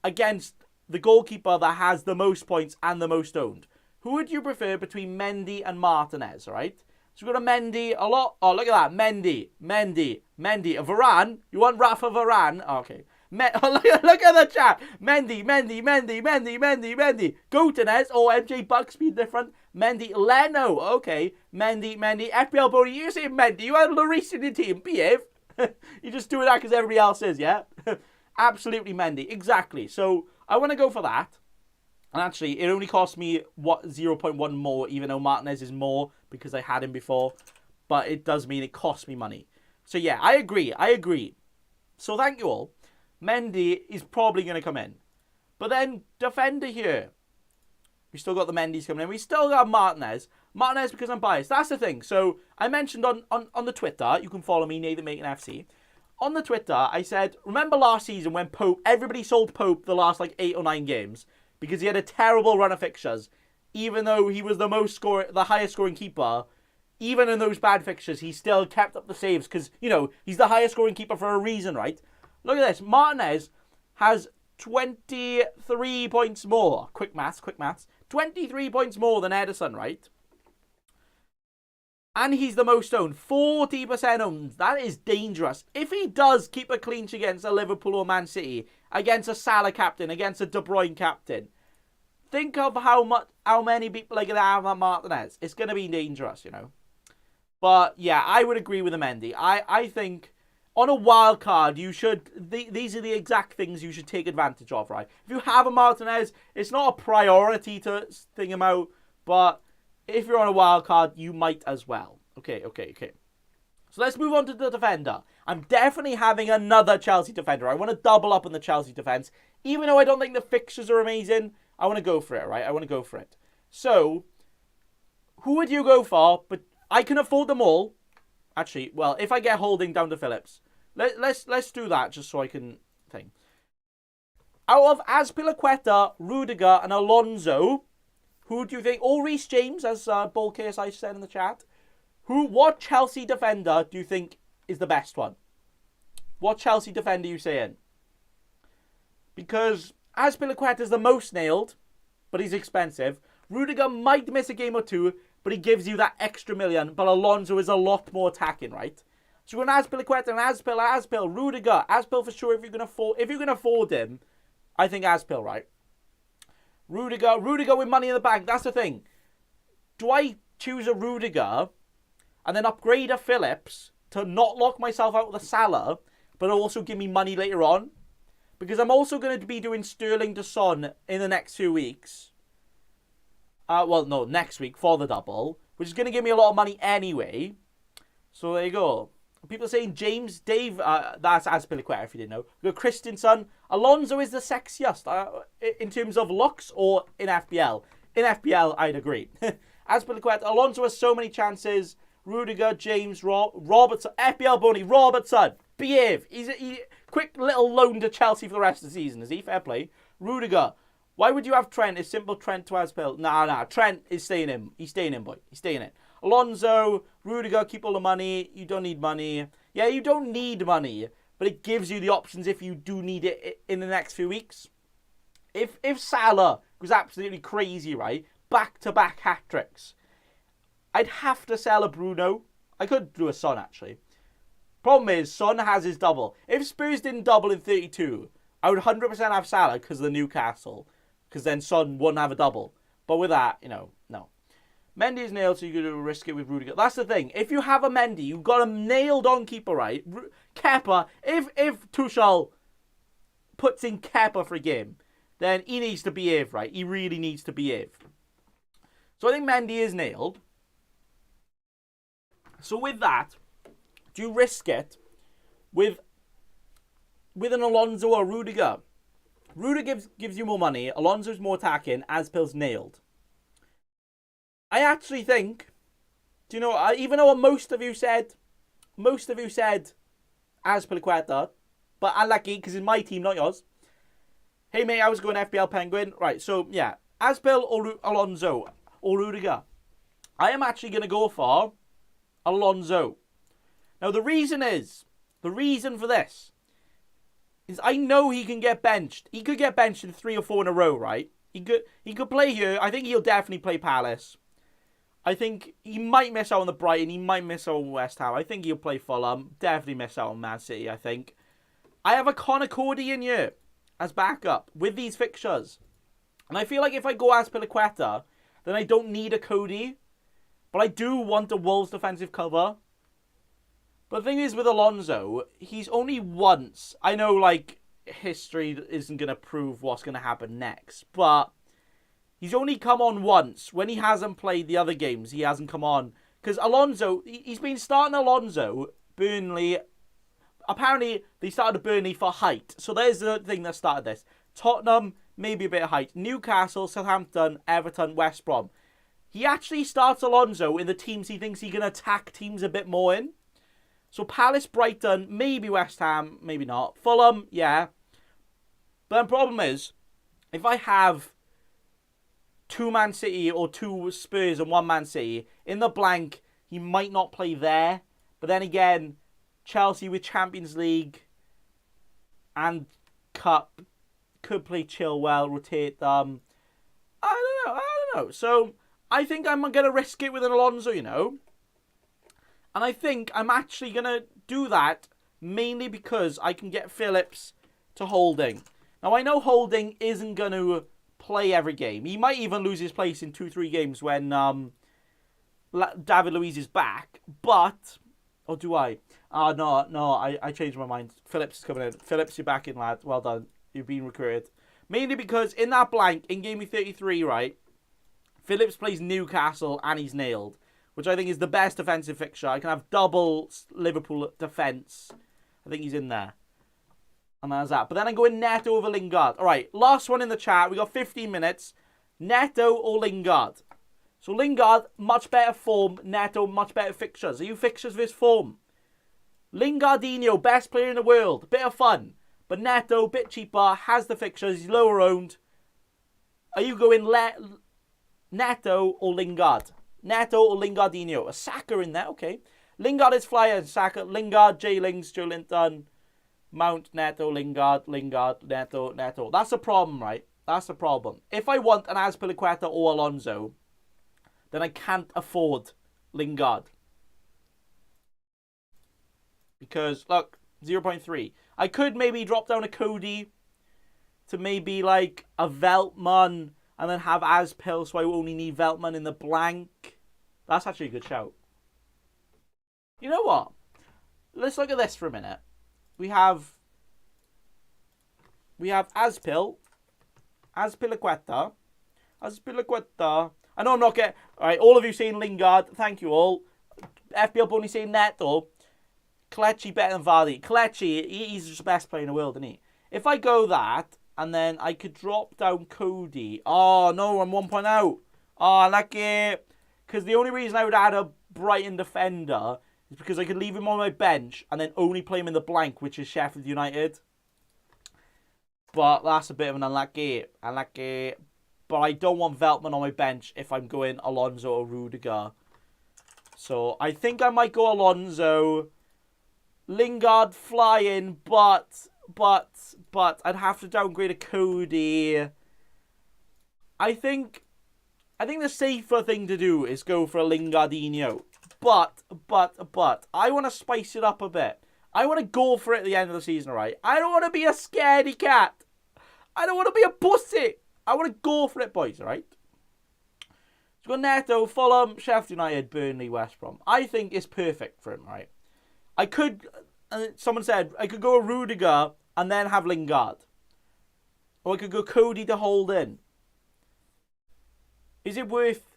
against the goalkeeper that has the most points and the most owned. Who would you prefer between Mendy and Martinez, right? So we've got a Mendy, a lot. Oh, look at that. Mendy. A Varane. You want Rafa Varane? Oh, okay. Look at the chat. Mendy. Gotenez. Oh, MJ Bucks be different. Mendy. Leno. Okay. Mendy. FPL Bodie. You say Mendy. You had Lloris in your team. Behave. You're just doing that because everybody else is, yeah? Absolutely Mendy. Exactly. So I want to go for that. And actually, it only cost me, 0.1 more, even though Martinez is more because I had him before. But it does mean it costs me money. So yeah, I agree. So thank you all. Mendy is probably going to come in. But then, defender here. We still got the Mendy's coming in. We still got Martinez. Martinez because I'm biased. That's the thing. So I mentioned on the Twitter, you can follow me, Nathan Macon FC. On the Twitter, I said, remember last season when everybody sold Pope the last like 8 or 9 games? Because he had a terrible run of fixtures. Even though he was the highest scoring keeper, even in those bad fixtures, he still kept up the saves. Because, he's the highest scoring keeper for a reason, right? Look at this. Martinez has 23 points more. Quick maths. 23 points more than Ederson, right? And he's the most owned. 40% owned. That is dangerous. If he does keep a clean sheet against a Liverpool or Man City, against a Salah captain, against a De Bruyne captain, think of how many people are going to have on Martinez. It's going to be dangerous, But, yeah, I would agree with the Mendy. I think on a wild card, you should... These are the exact things you should take advantage of, right? If you have a Martinez, it's not a priority to thing him out, but if you're on a wild card, you might as well. Okay. So let's move on to the defender. I'm definitely having another Chelsea defender. I want to double up on the Chelsea defense. Even though I don't think the fixtures are amazing, I want to go for it, right? I want to go for it. So, who would you go for? But I can afford them all. Actually, well, if I get Holding down to Phillips. Let's do that just so I can think. Out of Azpilicueta, Rudiger, and Alonso, who do you think? Or Reece James, as Ball KSI said in the chat. What Chelsea defender do you think is the best one? What Chelsea defender are you saying? Because Azpilicueta is the most nailed, but he's expensive. Rudiger might miss a game or two, but he gives you that extra million. But Alonso is a lot more attacking, right? So you're going to Azpilicueta and Azpil, Rudiger. Azpil for sure if you're going to afford him. I think Azpil, right? Rudiger with money in the bank. That's the thing. Do I choose a Rudiger and then upgrade a Phillips to not lock myself out with a Salah, but also give me money later on? Because I'm also going to be doing Sterling to Son in the next 2 weeks. Well, no, next week for the double, which is going to give me a lot of money anyway. So there you go. People are saying James, Dave, that's Azpilicueta if you didn't know. We've got Christensen. Alonso is the sexiest in terms of looks or in FPL. In FPL, I'd agree. Azpilicueta, Alonso has so many chances. Rudiger, James, Robertson, FPL Boney, Robertson, behave. He's a quick little loan to Chelsea for the rest of the season, is he? Fair play. Rudiger, why would you have Trent? It's simple Trent to Azpil. Nah, Trent is staying in. He's staying in, boy. He's staying in. Alonso, Rudiger, keep all the money. You don't need money. Yeah, you don't need money, but it gives you the options if you do need it in the next few weeks. If Salah was absolutely crazy, right? Back-to-back hat-tricks, I'd have to sell a Bruno. I could do a Son, actually. Problem is, Son has his double. If Spurs didn't double in 32, I would 100% have Salah because of the Newcastle. Because then Son wouldn't have a double. But with that, no. Mendy is nailed, so you're going to risk it with Rudiger. That's the thing. If you have a Mendy, you've got a nailed-on keeper, right? Kepa, if Tuchel puts in Kepa for a game, then he needs to behave, right? He really needs to behave. So I think Mendy is nailed. So with that, do you risk it with an Alonso or Rudiger? Rudiger gives you more money. Alonso's more attacking. Azpil's nailed. I actually think, do you know, even though most of you said Azpilicueta, but unlucky because it's my team, not yours. Hey mate, I was going FPL Penguin. Right, so yeah, Azpil or Alonso or Rudiger. I am actually going to go for Alonso. Now the reason for this is I know he can get benched. He could get benched in 3 or 4 in a row, right? He could play here. I think he'll definitely play Palace. I think he might miss out on the Brighton. He might miss out on West Ham. I think he'll play Fulham. Definitely miss out on Man City, I think. I have a Connor Cody in here as backup with these fixtures. And I feel like if I go Azpilicueta, then I don't need a Cody. But I do want a Wolves defensive cover. But the thing is with Alonso, he's only once. I know, like, history isn't going to prove what's going to happen next. But he's only come on once. When he hasn't played the other games, he hasn't come on. Because Alonso, he's been starting Alonso, Burnley. Apparently, they started Burnley for height. So there's the thing that started this. Tottenham, maybe a bit of height. Newcastle, Southampton, Everton, West Brom. He actually starts Alonso in the teams he thinks he can attack teams a bit more in. So Palace, Brighton, maybe West Ham, maybe not. Fulham, yeah. But the problem is, if I have 2 Man City or 2 Spurs and 1 Man City, in the blank, he might not play there. But then again, Chelsea with Champions League and Cup could play Chilwell, rotate them. I don't know. So I think I'm going to risk it with an Alonso, you know. And I think I'm actually going to do that mainly because I can get Phillips to Holding. Now, I know Holding isn't going to play every game. He might even lose his place in 2-3 games when David Luiz is back. But, or do I? No, I changed my mind. Phillips is coming in. Phillips, you're back in, lad. Well done. You've been recruited. Mainly because in that blank, in Gameweek 33, right, Phillips plays Newcastle and he's nailed, which I think is the best defensive fixture. I can have double Liverpool defence. I think he's in there. And that's that. But then I go in Neto over Lingard. All right, last one in the chat. We got 15 minutes. Neto or Lingard? So Lingard, much better form. Neto, much better fixtures. Are you fixtures with his form? Lingardinho, best player in the world. Bit of fun. But Neto, bit cheaper. Has the fixtures. He's lower owned. Are you going Neto or Lingard? Neto or Lingardinho? A Saka in there, okay. Lingard is flyer. Saka, Lingard, J-Lings, Joe Linton, Mount, Neto, Lingard, Neto. That's a problem, right? That's a problem. If I want an Azpilicueta or Alonso, then I can't afford Lingard. Because, look, 0.3. I could maybe drop down a Cody to maybe like a Veltman. and then have Aspil, so I only need Veltman in the blank. That's actually a good shout. You know what? Let's look at this for a minute. We have Aspil, Azpilicueta. I know I'm not getting... Alright, all of you saying Lingard, thank you all. FPL Bunny saying Neto. Kelechi better than Vardy. Kelechi, he's just the best player in the world, isn't he? If I go that, and then I could drop down Cody. Oh, no, I'm 1 point out. Oh, lucky. Because the only reason I would add a Brighton defender is because I could leave him on my bench and then only play him in the blank, which is Sheffield United. But that's a bit of an unlucky. But I don't want Veltman on my bench if I'm going Alonso or Rudiger. So I think I might go Alonso. Lingard flying, but I'd have to downgrade a Cody. I think the safer thing to do is go for a Lingardinho. But I want to spice it up a bit. I want to go for it at the end of the season, right? I don't want to be a scaredy cat. I don't want to be a pussy. I want to go for it, boys, right? So we've got Neto, Fulham, Sheffield United, Burnley, West Brom. I think it's perfect for him, right? I could, someone said, I could go a Rudiger and then have Lingard. Or I could go Cody to hold in. Is it worth...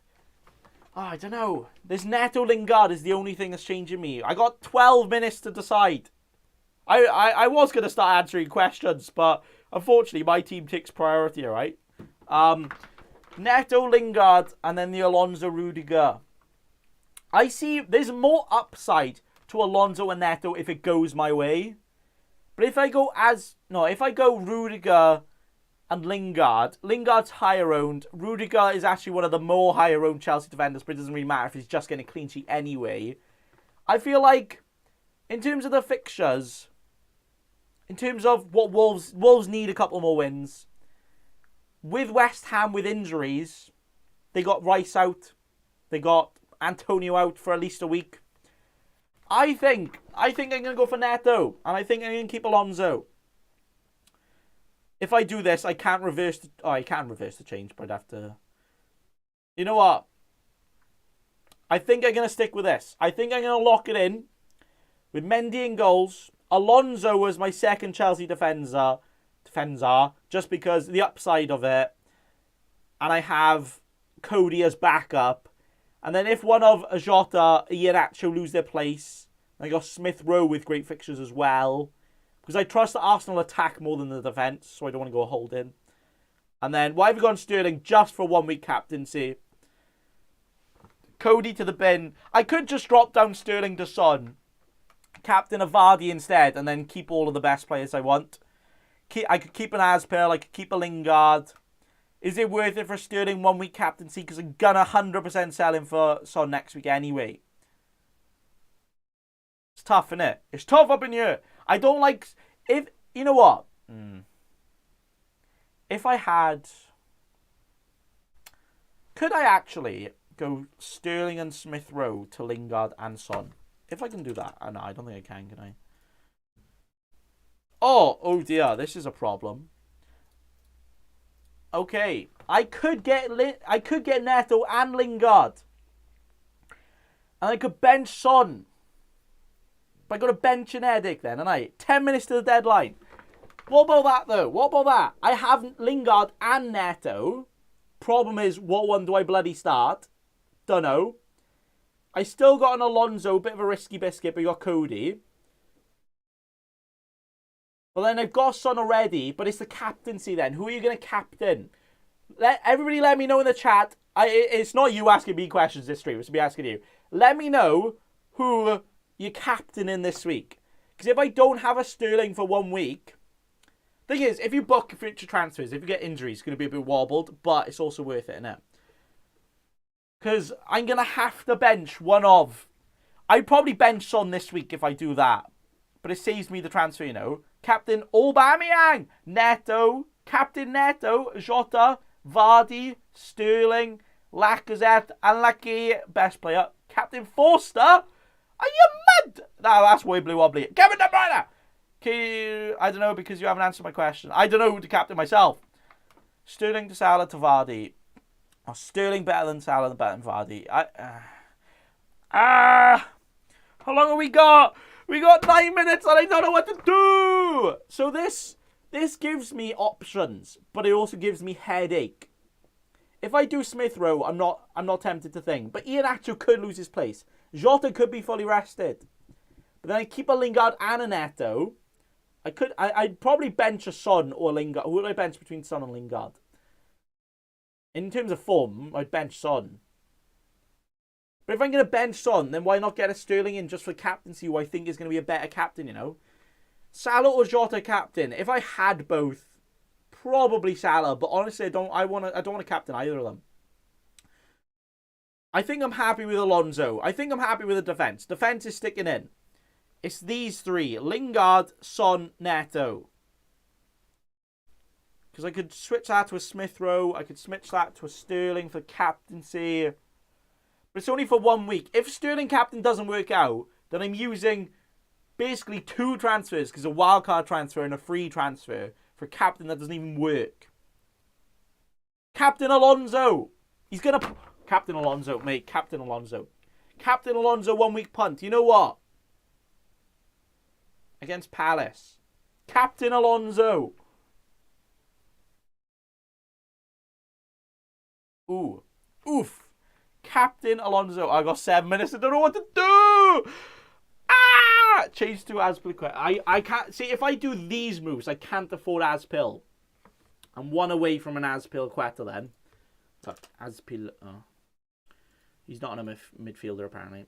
Oh, I don't know. This Neto Lingard is the only thing that's changing me. I got 12 minutes to decide. I was going to start answering questions, but unfortunately my team takes priority, right? Neto Lingard and then the Alonso Rudiger. I see there's more upside to Alonso and Neto if it goes my way. But if I go Rudiger and Lingard, Lingard's higher owned. Rudiger is actually one of the more higher owned Chelsea defenders, but it doesn't really matter if he's just getting a clean sheet anyway. I feel like, in terms of the fixtures, in terms of what Wolves need a couple more wins. With West Ham with injuries, they got Rice out, they got Antonio out for at least a week. I think I'm going to go for Neto, and I think I'm going to keep Alonso. If I do this, I can't reverse the... Oh, I can reverse the change, but I'd have to... You know what? I think I'm going to stick with this. I think I'm going to lock it in with Mendy in goals. Alonso was my second Chelsea defender, just because the upside of it. And I have Cody as backup. And then if one of Jota, Iheanacho lose their place, I got Smith Rowe with great fixtures as well. Because I trust the Arsenal attack more than the defence, so I don't want to go hold in. And then, why have we gone Sterling just for 1 week captaincy? Cody to the bin. I could just drop down Sterling to Son. Captain a Vardy instead, and then keep all of the best players I want. I could keep an Aspil, I could keep a Lingard. Is it worth it for Sterling 1 week captaincy? Because I'm going to 100% sell him for Son next week anyway. It's tough, isn't it? It's tough up in here. I don't like... If... You know what? If I had... Could I actually go Sterling and Smith Rowe to Lingard and Son? If I can do that. No, I don't think I can I? Oh dear. This is a problem. Okay. I could get Neto and Lingard. And I could bench Son. But I got to bench an Edic then, and 10 minutes to the deadline. What about that, though? What about that? I have Lingard and Neto. Problem is, what one do I bloody start? Dunno. I still got an Alonso, bit of a risky biscuit, but you got Cody. Well, then I've got Son already, but it's the captaincy then. Who are you going to captain? Everybody let me know in the chat. It's not you asking me questions this stream. It's me asking you. Let me know who... you're captaining this week. Because if I don't have a Sterling for 1 week... Thing is, if you book future transfers, if you get injuries, it's going to be a bit wobbled. But it's also worth it, isn't it? Because I'm going to have to bench one of... I'd probably bench Son this week if I do that. But it saves me the transfer, you know. Captain Aubameyang, Neto, Captain Neto, Jota, Vardy, Sterling, Lacazette, unlucky, best player. Captain Forster... Are you mad? No, that's wibbly wobbly. Kevin De Bruyne! I don't know, because you haven't answered my question. I don't know who to captain myself. Sterling to Salah to Vardy. Oh, Sterling better than Salah and better than Vardy. How long have we got? We got 9 minutes and I don't know what to do. So this gives me options, but it also gives me headache. If I do Smith Rowe, I'm not tempted to think. But Iheanacho could lose his place. Jota could be fully rested. But then I keep a Lingard and a Neto. I'd probably bench a Son or Lingard. Who would I bench between Son and Lingard? In terms of form, I'd bench Son. But if I'm going to bench Son, then why not get a Sterling in just for captaincy, who I think is going to be a better captain, you know? Salah or Jota captain. If I had both, probably Salah. But honestly, I don't want to captain either of them. I think I'm happy with Alonso. I think I'm happy with the defence. Defence is sticking in. It's these three. Lingard, Son, Neto. Because I could switch that to a Smith Rowe. I could switch that to a Sterling for captaincy. But it's only for 1 week. If Sterling captain doesn't work out, then I'm using basically 2 transfers. Because a wildcard transfer and a free transfer for captain that doesn't even work. Captain Alonso. He's going to... Captain Alonso, mate. Captain Alonso. Captain Alonso 1 week punt. You know what? Against Palace. Captain Alonso. Ooh. Oof. Captain Alonso. I got 7 minutes. I don't know what to do. Ah! Change to Azpilicueta. I can't... See, if I do these moves, I can't afford Azpil. I'm 1 away from an Azpilicueta then. Azpil... Oh. He's not a midfielder, apparently.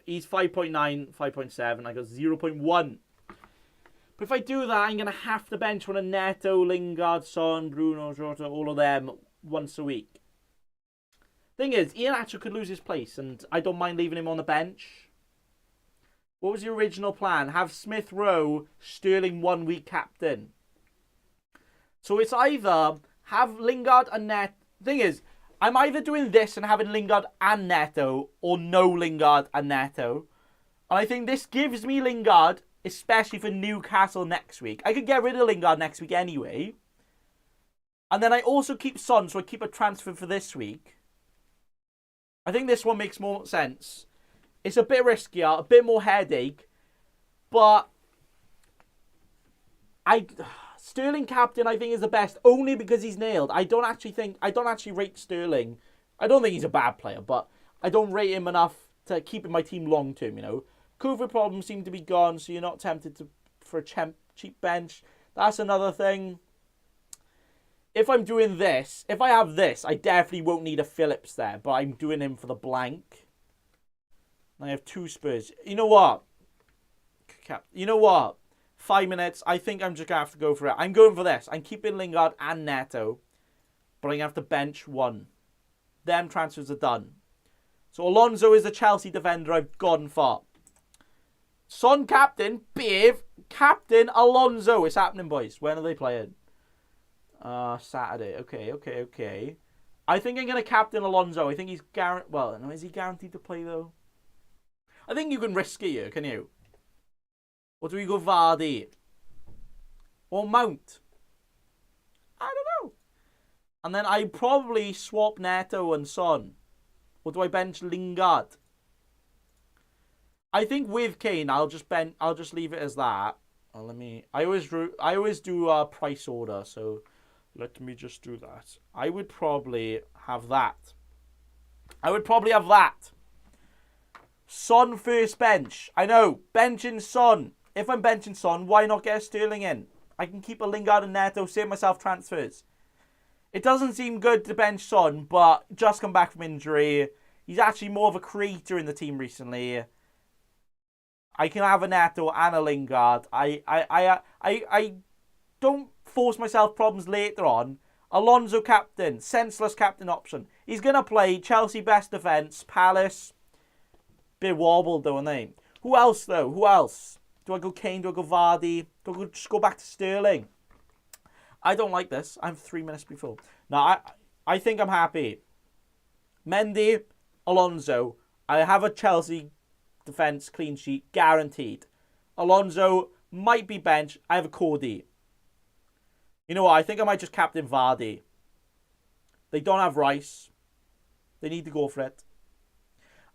He's 5.9, 5.7. I got 0.1. But if I do that, I'm going to have to bench one of Neto, Lingard, Son, Bruno, Jota, all of them once a week. Thing is, Iheanacho could lose his place, and I don't mind leaving him on the bench. What was the original plan? Have Smith Rowe, Sterling 1 week captain. So it's either have Lingard and Neto. Thing is, I'm either doing this and having Lingard and Neto, or no Lingard and Neto. And I think this gives me Lingard, especially for Newcastle next week. I could get rid of Lingard next week anyway. And then I also keep Son, so I keep a transfer for this week. I think this one makes more sense. It's a bit riskier, a bit more headache. But Sterling captain, I think, is the best, only because he's nailed. I don't actually rate Sterling. I don't think he's a bad player, but I don't rate him enough to keep in my team long term, you know. COVID problems seem to be gone, so you're not tempted for a cheap bench. That's another thing. If I'm doing this, if I have this, I definitely won't need a Phillips there, but I'm doing him for the blank. I have 2 Spurs. You know what? 5 minutes. I think I'm just going to have to go for it. I'm going for this. I'm keeping Lingard and Neto, but I'm going to have to bench 1. Them transfers are done. So Alonso is the Chelsea defender I've gone for. Son captain, Babe, captain Alonso. It's happening, boys. When are they playing? Saturday. Okay. I think I'm going to captain Alonso. I think he's guaranteed. Well, no, is he guaranteed to play, though? I think you can risk it here, can you? Or do we go Vardy? Or Mount? I don't know. And then I probably swap Neto and Son. Or do I bench Lingard? I think with Kane, I'll just leave it as that. I always do a price order, so let me just do that. I would probably have that. Son first bench. I know, benching Son. If I'm benching Son, why not get a Sterling in? I can keep a Lingard and Neto, save myself transfers. It doesn't seem good to bench Son, but just come back from injury. He's actually more of a creator in the team recently. I can have a Neto and a Lingard. I don't force myself problems later on. Alonso captain, senseless captain option. He's going to play Chelsea best defence, Palace. Bit wobbled though, aren't they? Who else though? Who else? Do I go Kane? Do I go Vardy? Do I just go back to Sterling? I don't like this. I'm 3 minutes before. No, I think I'm happy. Mendy, Alonso. I have a Chelsea defence clean sheet guaranteed. Alonso might be bench. I have a Cody. You know what? I think I might just captain Vardy. They don't have Rice. They need to go for it.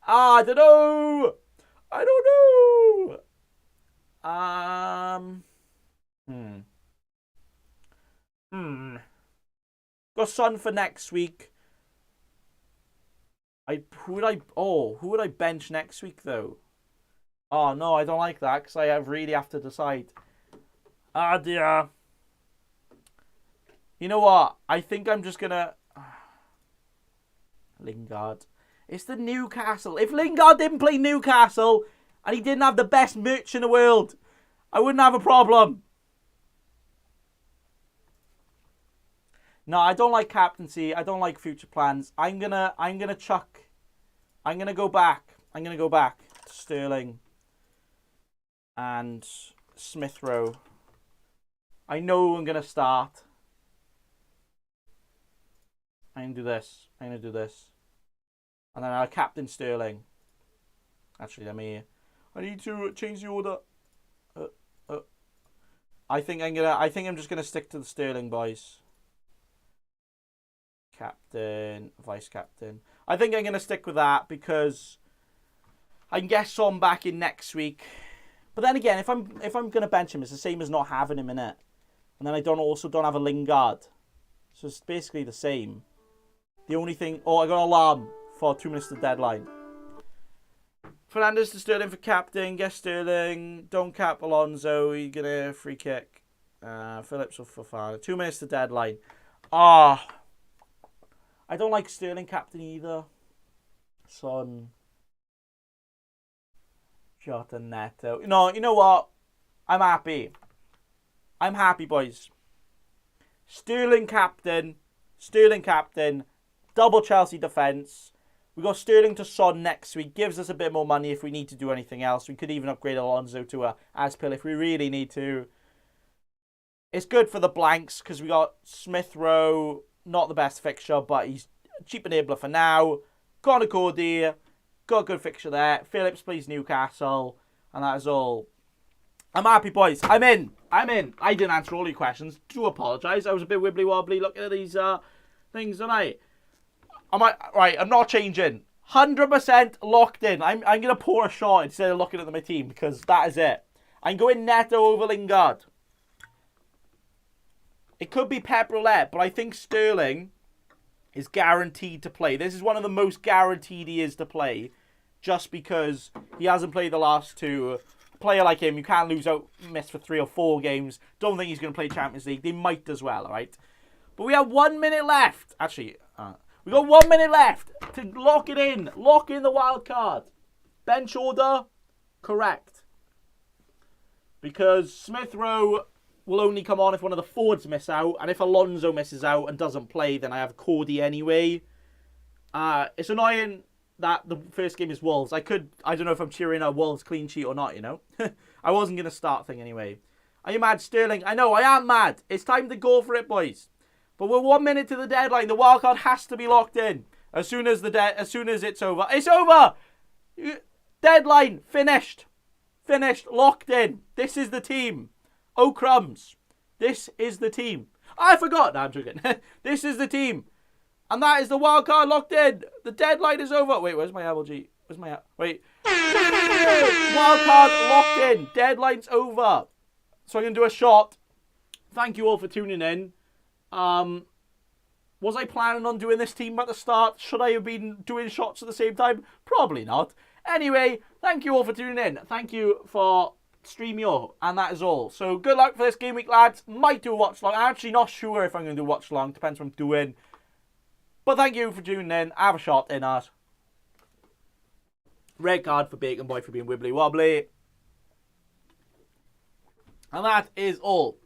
I don't know. I don't know. Got Son for next week. Who would I bench next week though? Oh no, I don't like that because I really have to decide. Ah dear. You know what? I think I'm just gonna Lingard. It's the Newcastle. If Lingard didn't play Newcastle and he didn't have the best merch in the world, I wouldn't have a problem. No, I don't like captaincy. I don't like future plans. I'm gonna go back. I'm gonna go back to Sterling and Smith Rowe. I know I'm gonna start. I'm gonna do this. And then I'll captain Sterling. Actually, I need to change the order. I think I'm just gonna stick to the Sterling boys. Captain, vice captain. I think I'm gonna stick with that because I can get Son back in next week. But then again, if I'm gonna bench him, it's the same as not having him in it. And then I don't have a Lingard, so it's basically the same. The only thing, I got an alarm for 2 minutes to the deadline. Fernandes to Sterling for captain. Guess Sterling. Don't cap Alonso. You're gonna free kick. Phillips for Fofana. 2 minutes to deadline. I don't like Sterling captain either. Son. Jota, Neto. No, you know what? I'm happy. I'm happy, boys. Sterling captain. Double Chelsea defence. We got Sterling to Son next week. Gives us a bit more money if we need to do anything else. We could even upgrade Alonso to a Aspil if we really need to. It's good for the blanks because we got Smith Rowe. Not the best fixture, but he's a cheap enabler for now. Connor Cody. Got a good fixture there. Phillips plays Newcastle. And that is all. I'm happy, boys. I'm in. I didn't answer all your questions. Do apologise. I was a bit wibbly-wobbly looking at these things tonight. I'm not changing. 100% locked in. I'm going to pour a shot instead of looking at my team because that is it. I'm going Neto over Lingard. It could be Pep Roulette, but I think Sterling is guaranteed to play. This is one of the most guaranteed he is to play just because he hasn't played the last two. A player like him, you can't miss for 3 or 4 games. Don't think he's going to play Champions League. They might as well, all right? But we have 1 minute left. Actually, we got 1 minute left to lock it in. Lock in the wild card. Bench order, correct. Because Smith Rowe will only come on if one of the forwards miss out. And if Alonso misses out and doesn't play, then I have Cody anyway. It's annoying that the first game is Wolves. I don't know if I'm cheering a Wolves clean sheet or not, you know. I wasn't going to start thing anyway. Are you mad, Sterling? I know, I am mad. It's time to go for it, boys. But we're 1 minute to the deadline. The wildcard has to be locked in. As soon as it's over. It's over! Deadline. Finished. Locked in. This is the team. Oh, crumbs. This is the team. I forgot. No, I'm joking. This is the team. And that is the wild card locked in. The deadline is over. Wait, where's my LG? Wait. Wild card locked in. Deadline's over. So I'm going to do a shot. Thank you all for tuning in. Was I planning on doing this team at the start? Should I have been doing shots at the same time? Probably not. Anyway, thank you all for tuning in. Thank you for StreamYard, and that is all. So good luck for this game week, lads. Might do a watch long. I'm actually not sure if I'm going to do a watch long. Depends what I'm doing. But thank you for tuning in. Have a shot in us. Red card for Bacon Boy for being wibbly wobbly. And that is all.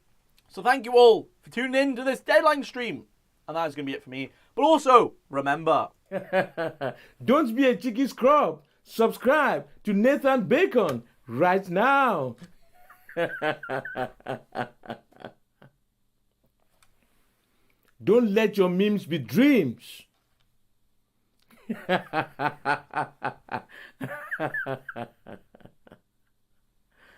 So thank you all for tuning in to this deadline stream. And that is going to be it for me. But also, remember. Don't be a cheeky scrub. Subscribe to Nathan Bacon right now. Don't let your memes be dreams.